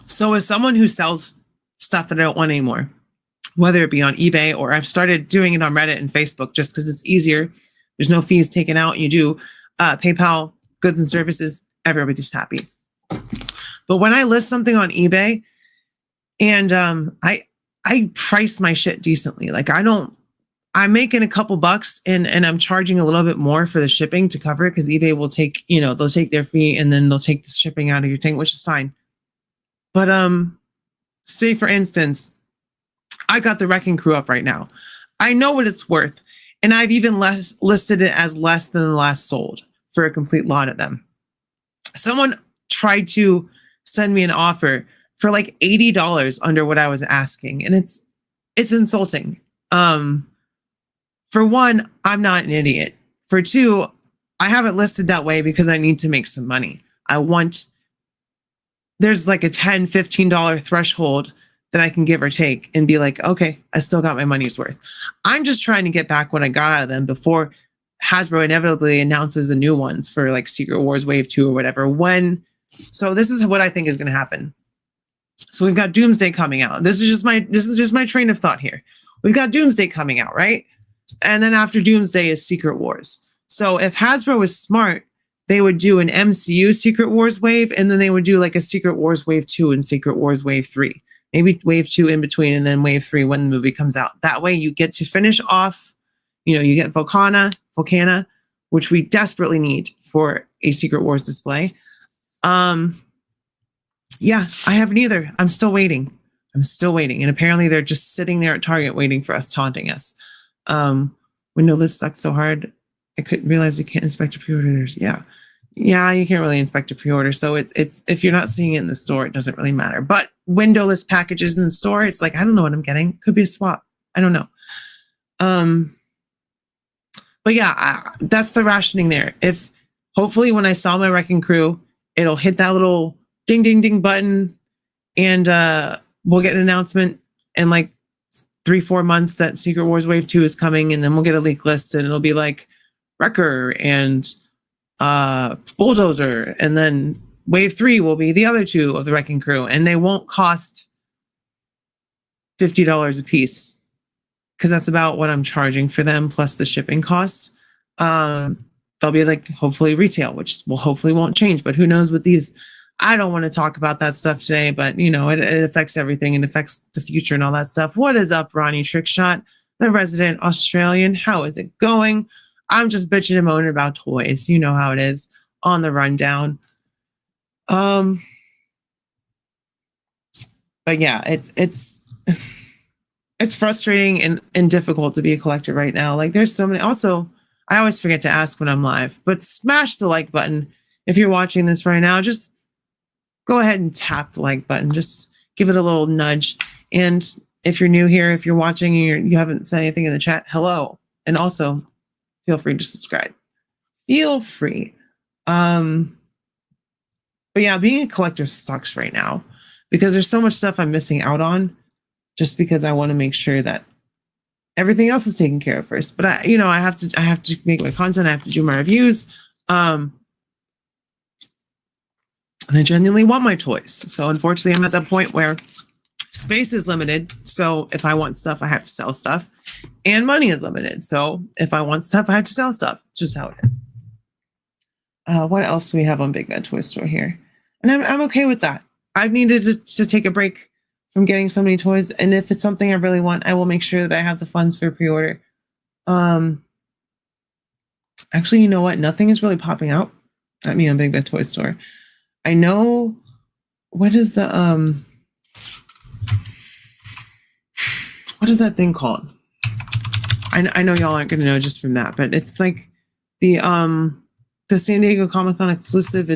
So as someone who sells stuff that I don't want anymore, whether it be on eBay or I've started doing it on Reddit and Facebook just because it's easier. There's no fees taken out. You do PayPal, goods and services, everybody's happy. But when I list something on eBay and I price my shit decently, like I'm making a couple bucks and I'm charging a little bit more for the shipping to cover it because eBay will take, they'll take their fee and then they'll take the shipping out of your thing, which is fine. But say for instance, I got the Wrecking Crew up right now. I know what it's worth. And I've even listed it as less than the last sold for a complete lot of them. Someone tried to send me an offer for like $80 under what I was asking. And it's insulting. For one, I'm not an idiot. For two, I have it listed that way because I need to make some money. There's like a $10, $15 threshold that I can give or take and be like, okay, I still got my money's worth. I'm just trying to get back what I got out of them before Hasbro inevitably announces the new ones for like Secret Wars Wave 2 or whatever. So this is what I think is going to happen. So we've got Doomsday coming out. This is just my train of thought here. We've got Doomsday coming out, right? And then after Doomsday is Secret Wars. So if Hasbro was smart, they would do an MCU Secret Wars wave, and then they would do like a Secret Wars Wave 2 and Secret Wars Wave 3. Maybe Wave 2 in between, and then Wave 3 when the movie comes out. That way you get to finish off, you get Volcana, which we desperately need for a Secret Wars display. Yeah, I have neither. I'm still waiting. And apparently they're just sitting there at Target waiting for us, taunting us. Window list sucks so hard. I couldn't realize you can't inspect a pre-order. Yeah, you can't really inspect a pre-order. So it's if you're not seeing it in the store, it doesn't really matter. But windowless packages in the store, it's like, I don't know what I'm getting. Could be a swap. I don't know. But yeah, that's the rationing there. If hopefully when I sell my Wrecking Crew, it'll hit that little ding, ding, ding button and we'll get an announcement in like 3-4 months that Secret Wars Wave 2 is coming. And then we'll get a leak list and it'll be like Wrecker and Bulldozer, and then Wave 3 will be the other two of the Wrecking Crew, and they won't cost $50 a piece because that's about what I'm charging for them plus the shipping cost. They'll be like hopefully retail, which hopefully won't change, but who knows with these. I don't want to talk about that stuff today, but it affects everything and affects the future and all that stuff. What is up, Ronnie Trickshot, the resident Australian? How is it going? I'm just bitching and moaning about toys. You know how it is on the rundown. But yeah, it's frustrating and difficult to be a collector right now. Like there's so many. Also, I always forget to ask when I'm live, but smash the like button. If you're watching this right now, just go ahead and tap the like button. Just give it a little nudge. And if you're new here, if you're watching and you haven't said anything in the chat, hello. And also, feel free to subscribe. Feel free. But yeah, being a collector sucks right now because there's so much stuff I'm missing out on just because I want to make sure that everything else is taken care of first. But I have to make my content. I have to do my reviews. And I genuinely want my toys. So unfortunately, I'm at that point where space is limited. So if I want stuff, I have to sell stuff. And money is limited. So if I want stuff, I have to sell stuff. It's just how it is. What else do we have on Big Bad Toy Store here? And I'm okay with that. I've needed to take a break from getting so many toys. And if it's something I really want, I will make sure that I have the funds for pre-order. Actually, you know what? Nothing is really popping out at me on Big Bad Toy Store. I know, what is the, what is that thing called? I know y'all aren't going to know just from that, but it's like the San Diego Comic-Con exclusive.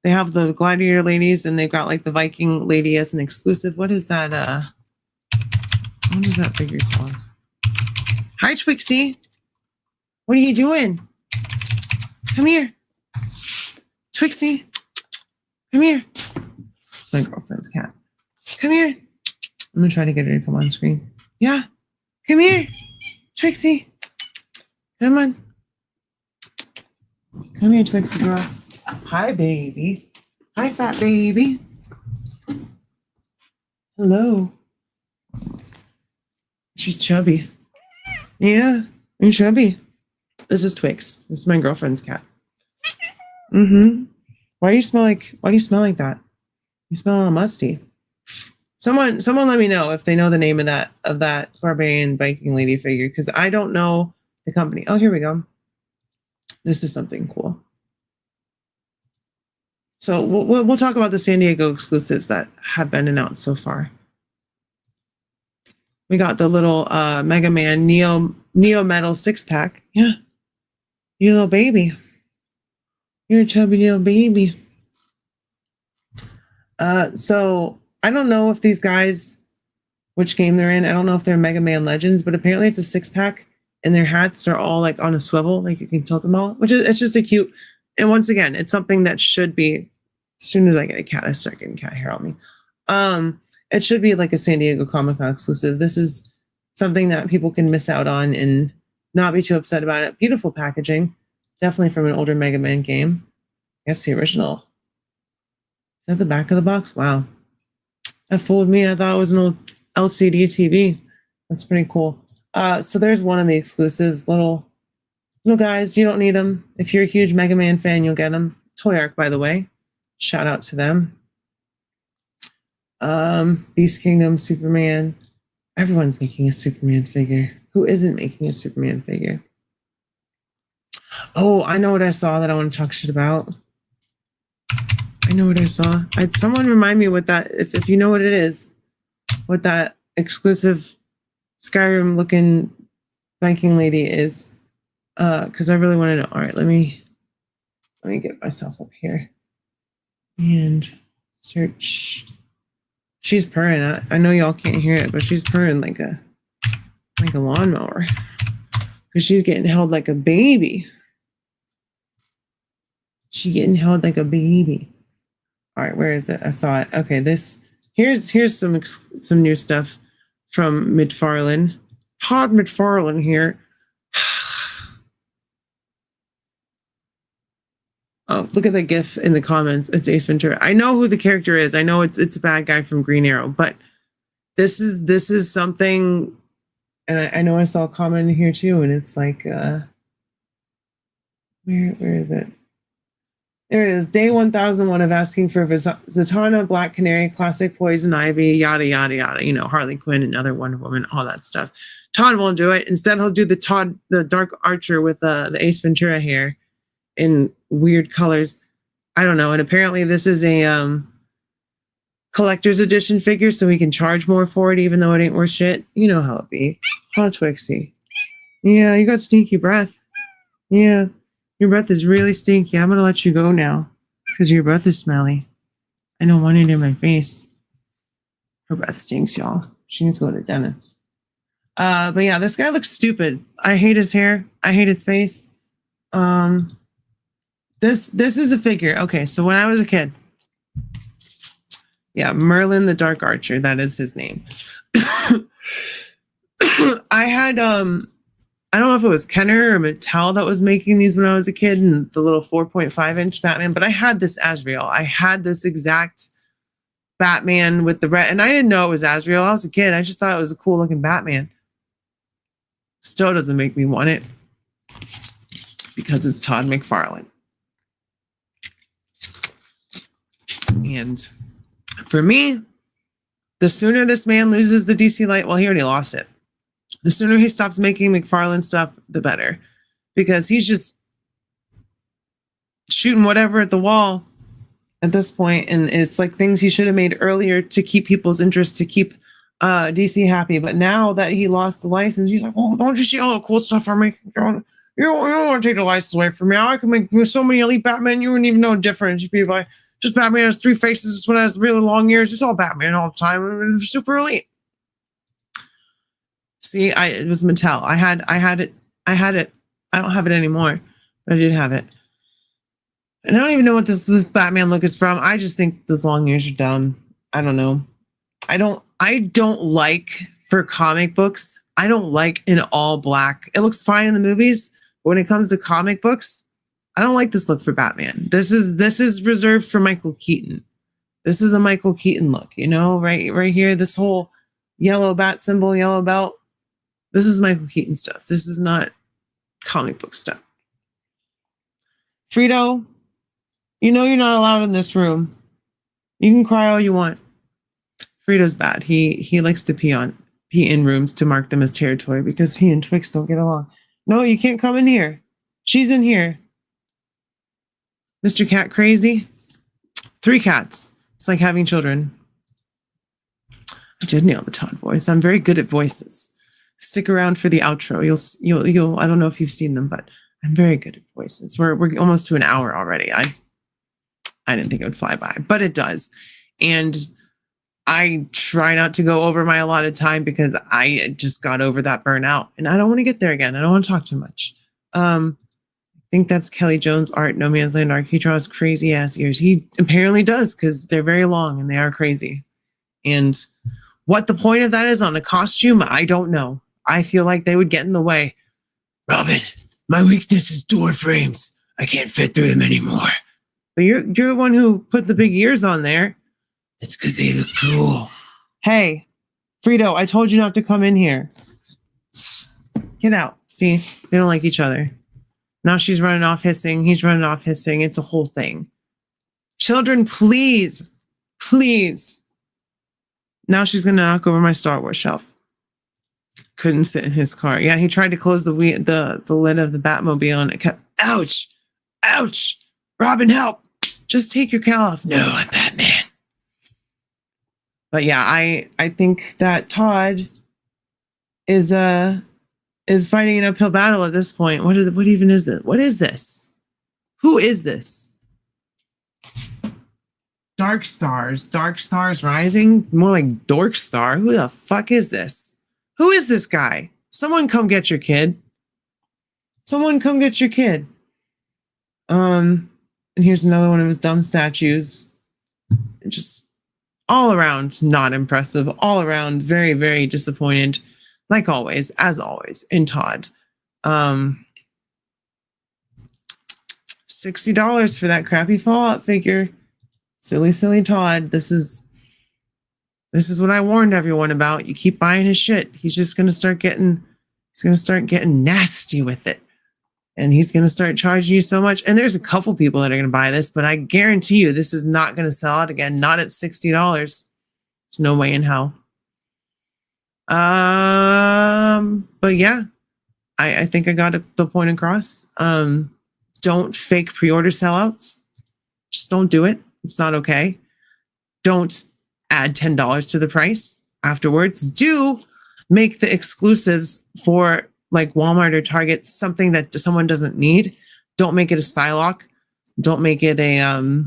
They have the Gladiator ladies and they've got like the Viking lady as an exclusive. What is that? What is that figure called? Hi, Twixie. What are you doing? Come here. Twixie. Come here. It's my girlfriend's cat. Come here. I'm going to try to get her to come on screen. Yeah. Come here. Twixie. Come on. Come here, Twixie girl. Hi, baby. Hi, fat baby. Hello. She's chubby. Yeah, you're chubby. This is Twix. This is my girlfriend's cat. Mm-hmm. Why do you smell like that? You smell a little musty. Someone let me know if they know the name of that barbarian Viking lady figure, because I don't know the company. Oh, here we go. This is something cool. So we'll talk about the San Diego exclusives that have been announced so far. We got the little Mega Man Neo Metal 6-pack. Yeah. You little baby. You're a chubby little baby. So I don't know if these guys, which game they're in. I don't know if they're Mega Man Legends, but apparently it's a 6-pack and their hats are all like on a swivel, like you can tilt them all, which is, it's just a cute. And once again, it's something that should be, as soon as I get a cat, I start getting cat hair on me. It should be like a San Diego Comic-Con exclusive. This is something that people can miss out on and not be too upset about it. Beautiful packaging. Definitely from an older Mega Man game. I guess the original. Is that the back of the box? Wow. That fooled me. I thought it was an old LCD TV. That's pretty cool. So there's one of the exclusives. Little guys, you don't need them. If you're a huge Mega Man fan, you'll get them. Toy Arc, by the way. Shout out to them. Beast Kingdom, Superman. Everyone's making a Superman figure. Who isn't making a Superman figure? Oh, I know what I saw that I want to talk shit about. I know what I saw. Someone remind me what that, if you know what it is, what that exclusive Skyrim looking Viking lady is. Because I really want to know. All right, let me get myself up here and search. She's purring. I know y'all can't hear it, but she's purring like a lawnmower because she's getting held like a baby. She's getting held like a baby. All right, where is it? I saw it. Okay, here's some new stuff from McFarlane. Todd McFarlane here. Oh, look at the GIF in the comments. It's Ace Ventura. I know who the character is. I know it's a bad guy from Green Arrow, but this is something. And I know I saw a comment in here too, and it's like, where is it? There it is. Day 1001 of asking for Zatanna, Black Canary, Classic Poison Ivy, yada yada yada. You know, Harley Quinn, another Wonder Woman, all that stuff. Todd won't do it. Instead, he'll do the Dark Archer with the Ace Ventura hair in weird colors. I don't know. And apparently this is a collector's edition figure, so we can charge more for it, even though it ain't worth shit. You know how it be. Huh, Twixie? Yeah, you got stinky breath. Yeah, your breath is really stinky. I'm gonna let you go now because your breath is smelly. I don't want it in my face. Her breath stinks, y'all. She needs to go to the dentist. But yeah, this guy looks stupid. I hate his hair. I hate his face. This is a figure. Okay, so when I was a kid, yeah, Merlin the Dark Archer, that is his name. I I don't know if it was Kenner or Mattel that was making these when I was a kid, and the little 4.5-inch Batman, but I had this as real. I had this exact Batman with the red, and I didn't know it was Azrael. I was a kid. I just thought it was a cool looking Batman. Still doesn't make me want it because it's Todd McFarlane. And for me, the sooner this man loses the DC light, well, he already lost it. The sooner he stops making McFarlane stuff, the better. Because he's just shooting whatever at the wall at this point, and it's like things he should have made earlier to keep people's interest, to keep DC happy. But now that he lost the license, he's like, "Oh, don't you see all the cool stuff I'm making? You don't want to take the license away from me. I can make so many elite Batman. You wouldn't even know the difference. You'd be like, just Batman has 3 faces. This one has really long ears. It's all Batman all the time. It's super elite." See, it was Mattel. I had it. I don't have it anymore, but I did have it. And I don't even know what this Batman look is from. I just think those long ears are dumb. I don't know. I don't like, for comic books, I don't like in all black. It looks fine in the movies, but when it comes to comic books, I don't like this look for Batman. This is reserved for Michael Keaton. This is a Michael Keaton look, right here, this whole yellow bat symbol, yellow belt. This is Michael Keaton stuff. This is not comic book stuff. Frito, you're not allowed in this room. You can cry all you want. Frito's bad. He likes to pee in rooms to mark them as territory because he and Twix don't get along. No, you can't come in here. She's in here. Mr. Cat Crazy. 3 cats. It's like having children. I did nail the Todd voice. I'm very good at voices. Stick around for the outro. You'll I don't know if you've seen them, but I'm very good at voices. We're almost to an hour already. I didn't think it would fly by, but it does. And I try not to go over my allotted time because I just got over that burnout and I don't want to get there again. I don't want to talk too much. I think that's Kelly Jones' art, No Man's Land art. He draws crazy ass ears. He apparently does because they're very long and they are crazy. And what the point of that is on a costume, I don't know. I feel like they would get in the way. Robin, my weakness is door frames. I can't fit through them anymore. But you're the one who put the big ears on there. It's because they look cool. Hey, Frito, I told you not to come in here. Get out. See, they don't like each other. Now she's running off hissing. He's running off hissing. It's a whole thing. Children, please. Please. Now she's going to knock over my Star Wars shelf. Couldn't sit in his car. Yeah, he tried to close the lid of the Batmobile and it kept, ouch, ouch. Robin, help. Just take your cowl off. No, I'm Batman. But yeah, I think that Todd is fighting an uphill battle at this point. What even is this? What is this? Who is this? Dark Stars Rising? More like Dork Star. Who the fuck is this? Who is this guy? Someone come get your kid. Someone come get your kid. And here's another one of his dumb statues. Just all around not impressive. All around very, very disappointed. Like always, as always, in Todd. $60 for that crappy Fallout figure. Silly, silly Todd. This is what I warned everyone about. You keep buying his shit. He's just going to start getting nasty with it. And he's going to start charging you so much. And there's a couple people that are going to buy this, but I guarantee you this is not going to sell out again. Not at $60. There's no way in hell. But yeah, I think I got the point across. Don't fake pre-order sellouts. Just don't do it. It's not okay. Don't add $10 to the price afterwards. Do make the exclusives for like Walmart or Target something that someone doesn't need. Don't make it a Psylocke. Don't make it a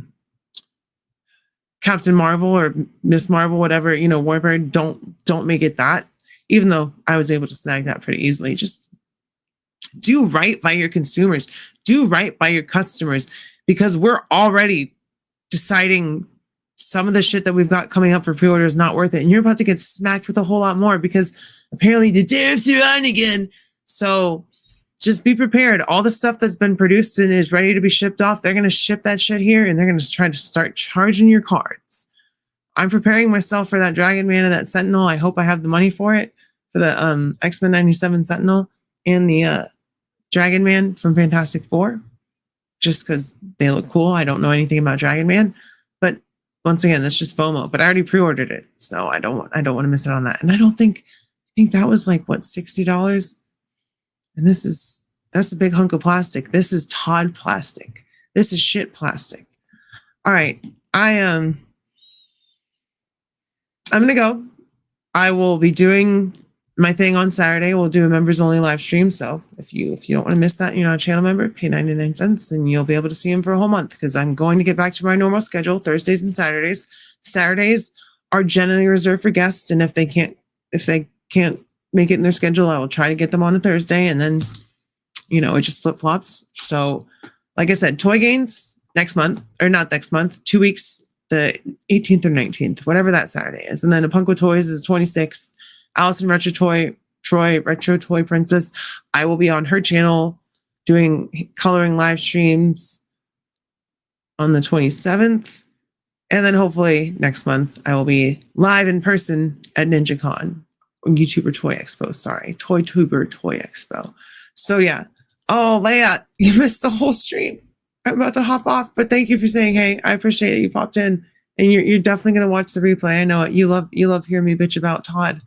Captain Marvel or Miss Marvel, whatever, Warbird. Don't make it that. Even though I was able to snag that pretty easily. Just do right by your consumers. Do right by your customers, because we're already deciding some of the shit that we've got coming up for pre-order is not worth it. And you're about to get smacked with a whole lot more because apparently the tariffs are on again. So just be prepared. All the stuff that's been produced and is ready to be shipped off, they're going to ship that shit here and they're going to try to start charging your cards. I'm preparing myself for that Dragon Man and that Sentinel. I hope I have the money for it, for the X-Men 97 Sentinel and the Dragon Man from Fantastic Four, just because they look cool. I don't know anything about Dragon Man, but once again, that's just FOMO. But I already pre-ordered it, so I don't want to miss out on that. And I think that was like what, $60. And that's a big hunk of plastic. This is Todd plastic. This is shit plastic. All right, I'm gonna go. I will be doing my thing on Saturday. We'll do a members only live stream. So if you don't want to miss that, you're not a channel member, pay 99 cents and you'll be able to see him for a whole month, because I'm going to get back to my normal schedule, Thursdays and Saturdays. Saturdays are generally reserved for guests, and if they can't make it in their schedule, I will try to get them on a Thursday, and then it just flip-flops. So like I said, Toy Gains next month, or not next month, 2 weeks, the 18th or 19th, whatever that Saturday is. And then Apunko Toys is 26th. Allison Retro Toy Princess. I will be on her channel doing coloring live streams on the 27th. And then hopefully next month I will be live in person at NinjaCon, or YouTuber Toy Expo. Sorry, Toytuber Toy Expo. So yeah. Oh, Leia, you missed the whole stream. I'm about to hop off, but thank you for saying hey. I appreciate that you popped in, and you're definitely gonna watch the replay. I know it. You love hearing me bitch about Todd.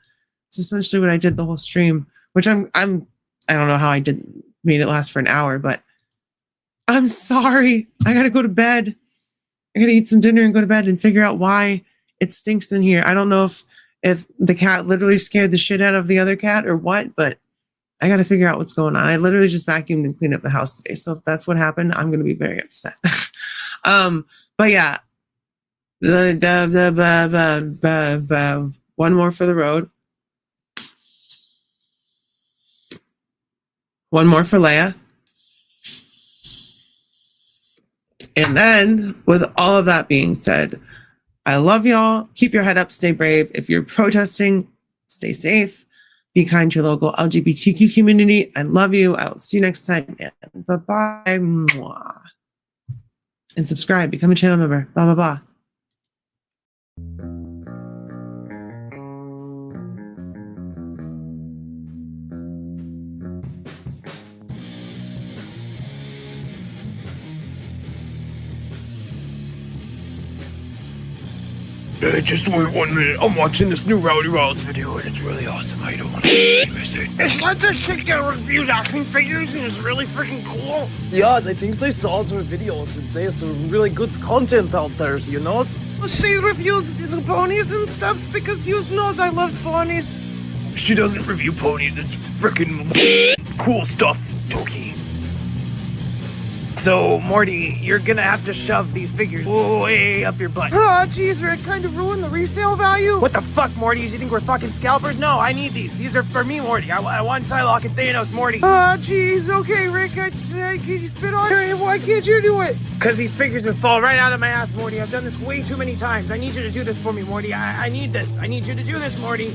It's essentially what I did the whole stream, which I don't know how I made it last for an hour, but I'm sorry. I gotta go to bed. I gotta eat some dinner and go to bed and figure out why it stinks in here. I don't know if the cat literally scared the shit out of the other cat or what, but I gotta figure out what's going on. I literally just vacuumed and cleaned up the house today. So if that's what happened, I'm gonna be very upset. But yeah, one more for the road. One more for Leia. And then, with all of that being said, I love y'all. Keep your head up. Stay brave. If you're protesting, stay safe. Be kind to your local LGBTQ community. I love you. I will see you next time. And bye-bye. Mwah. And subscribe. Become a channel member. Blah, blah, blah. Just wait 1 minute. I'm watching this new Rowdy Rundown video and it's really awesome. I don't want to miss it. It's like this chick that reviews action figures and it's really freaking cool. Yes, I think they saw some videos and there's some really good contents out there, you know? She reviews the ponies and stuff because you knows I love ponies. She doesn't review ponies. It's freaking cool stuff, Toki. So, Morty, you're gonna have to shove these figures way up your butt. Oh, jeez, Rick, kind of ruined the resale value. What the fuck, Morty? Do you think we're fucking scalpers? No, I need these. These are for me, Morty. I want Psylocke and Thanos, Morty. Oh, jeez, okay, Rick, can you spit on it? Why can't you do it? Because these figures would fall right out of my ass, Morty. I've done this way too many times. I need you to do this for me, Morty. I need this. I need you to do this, Morty.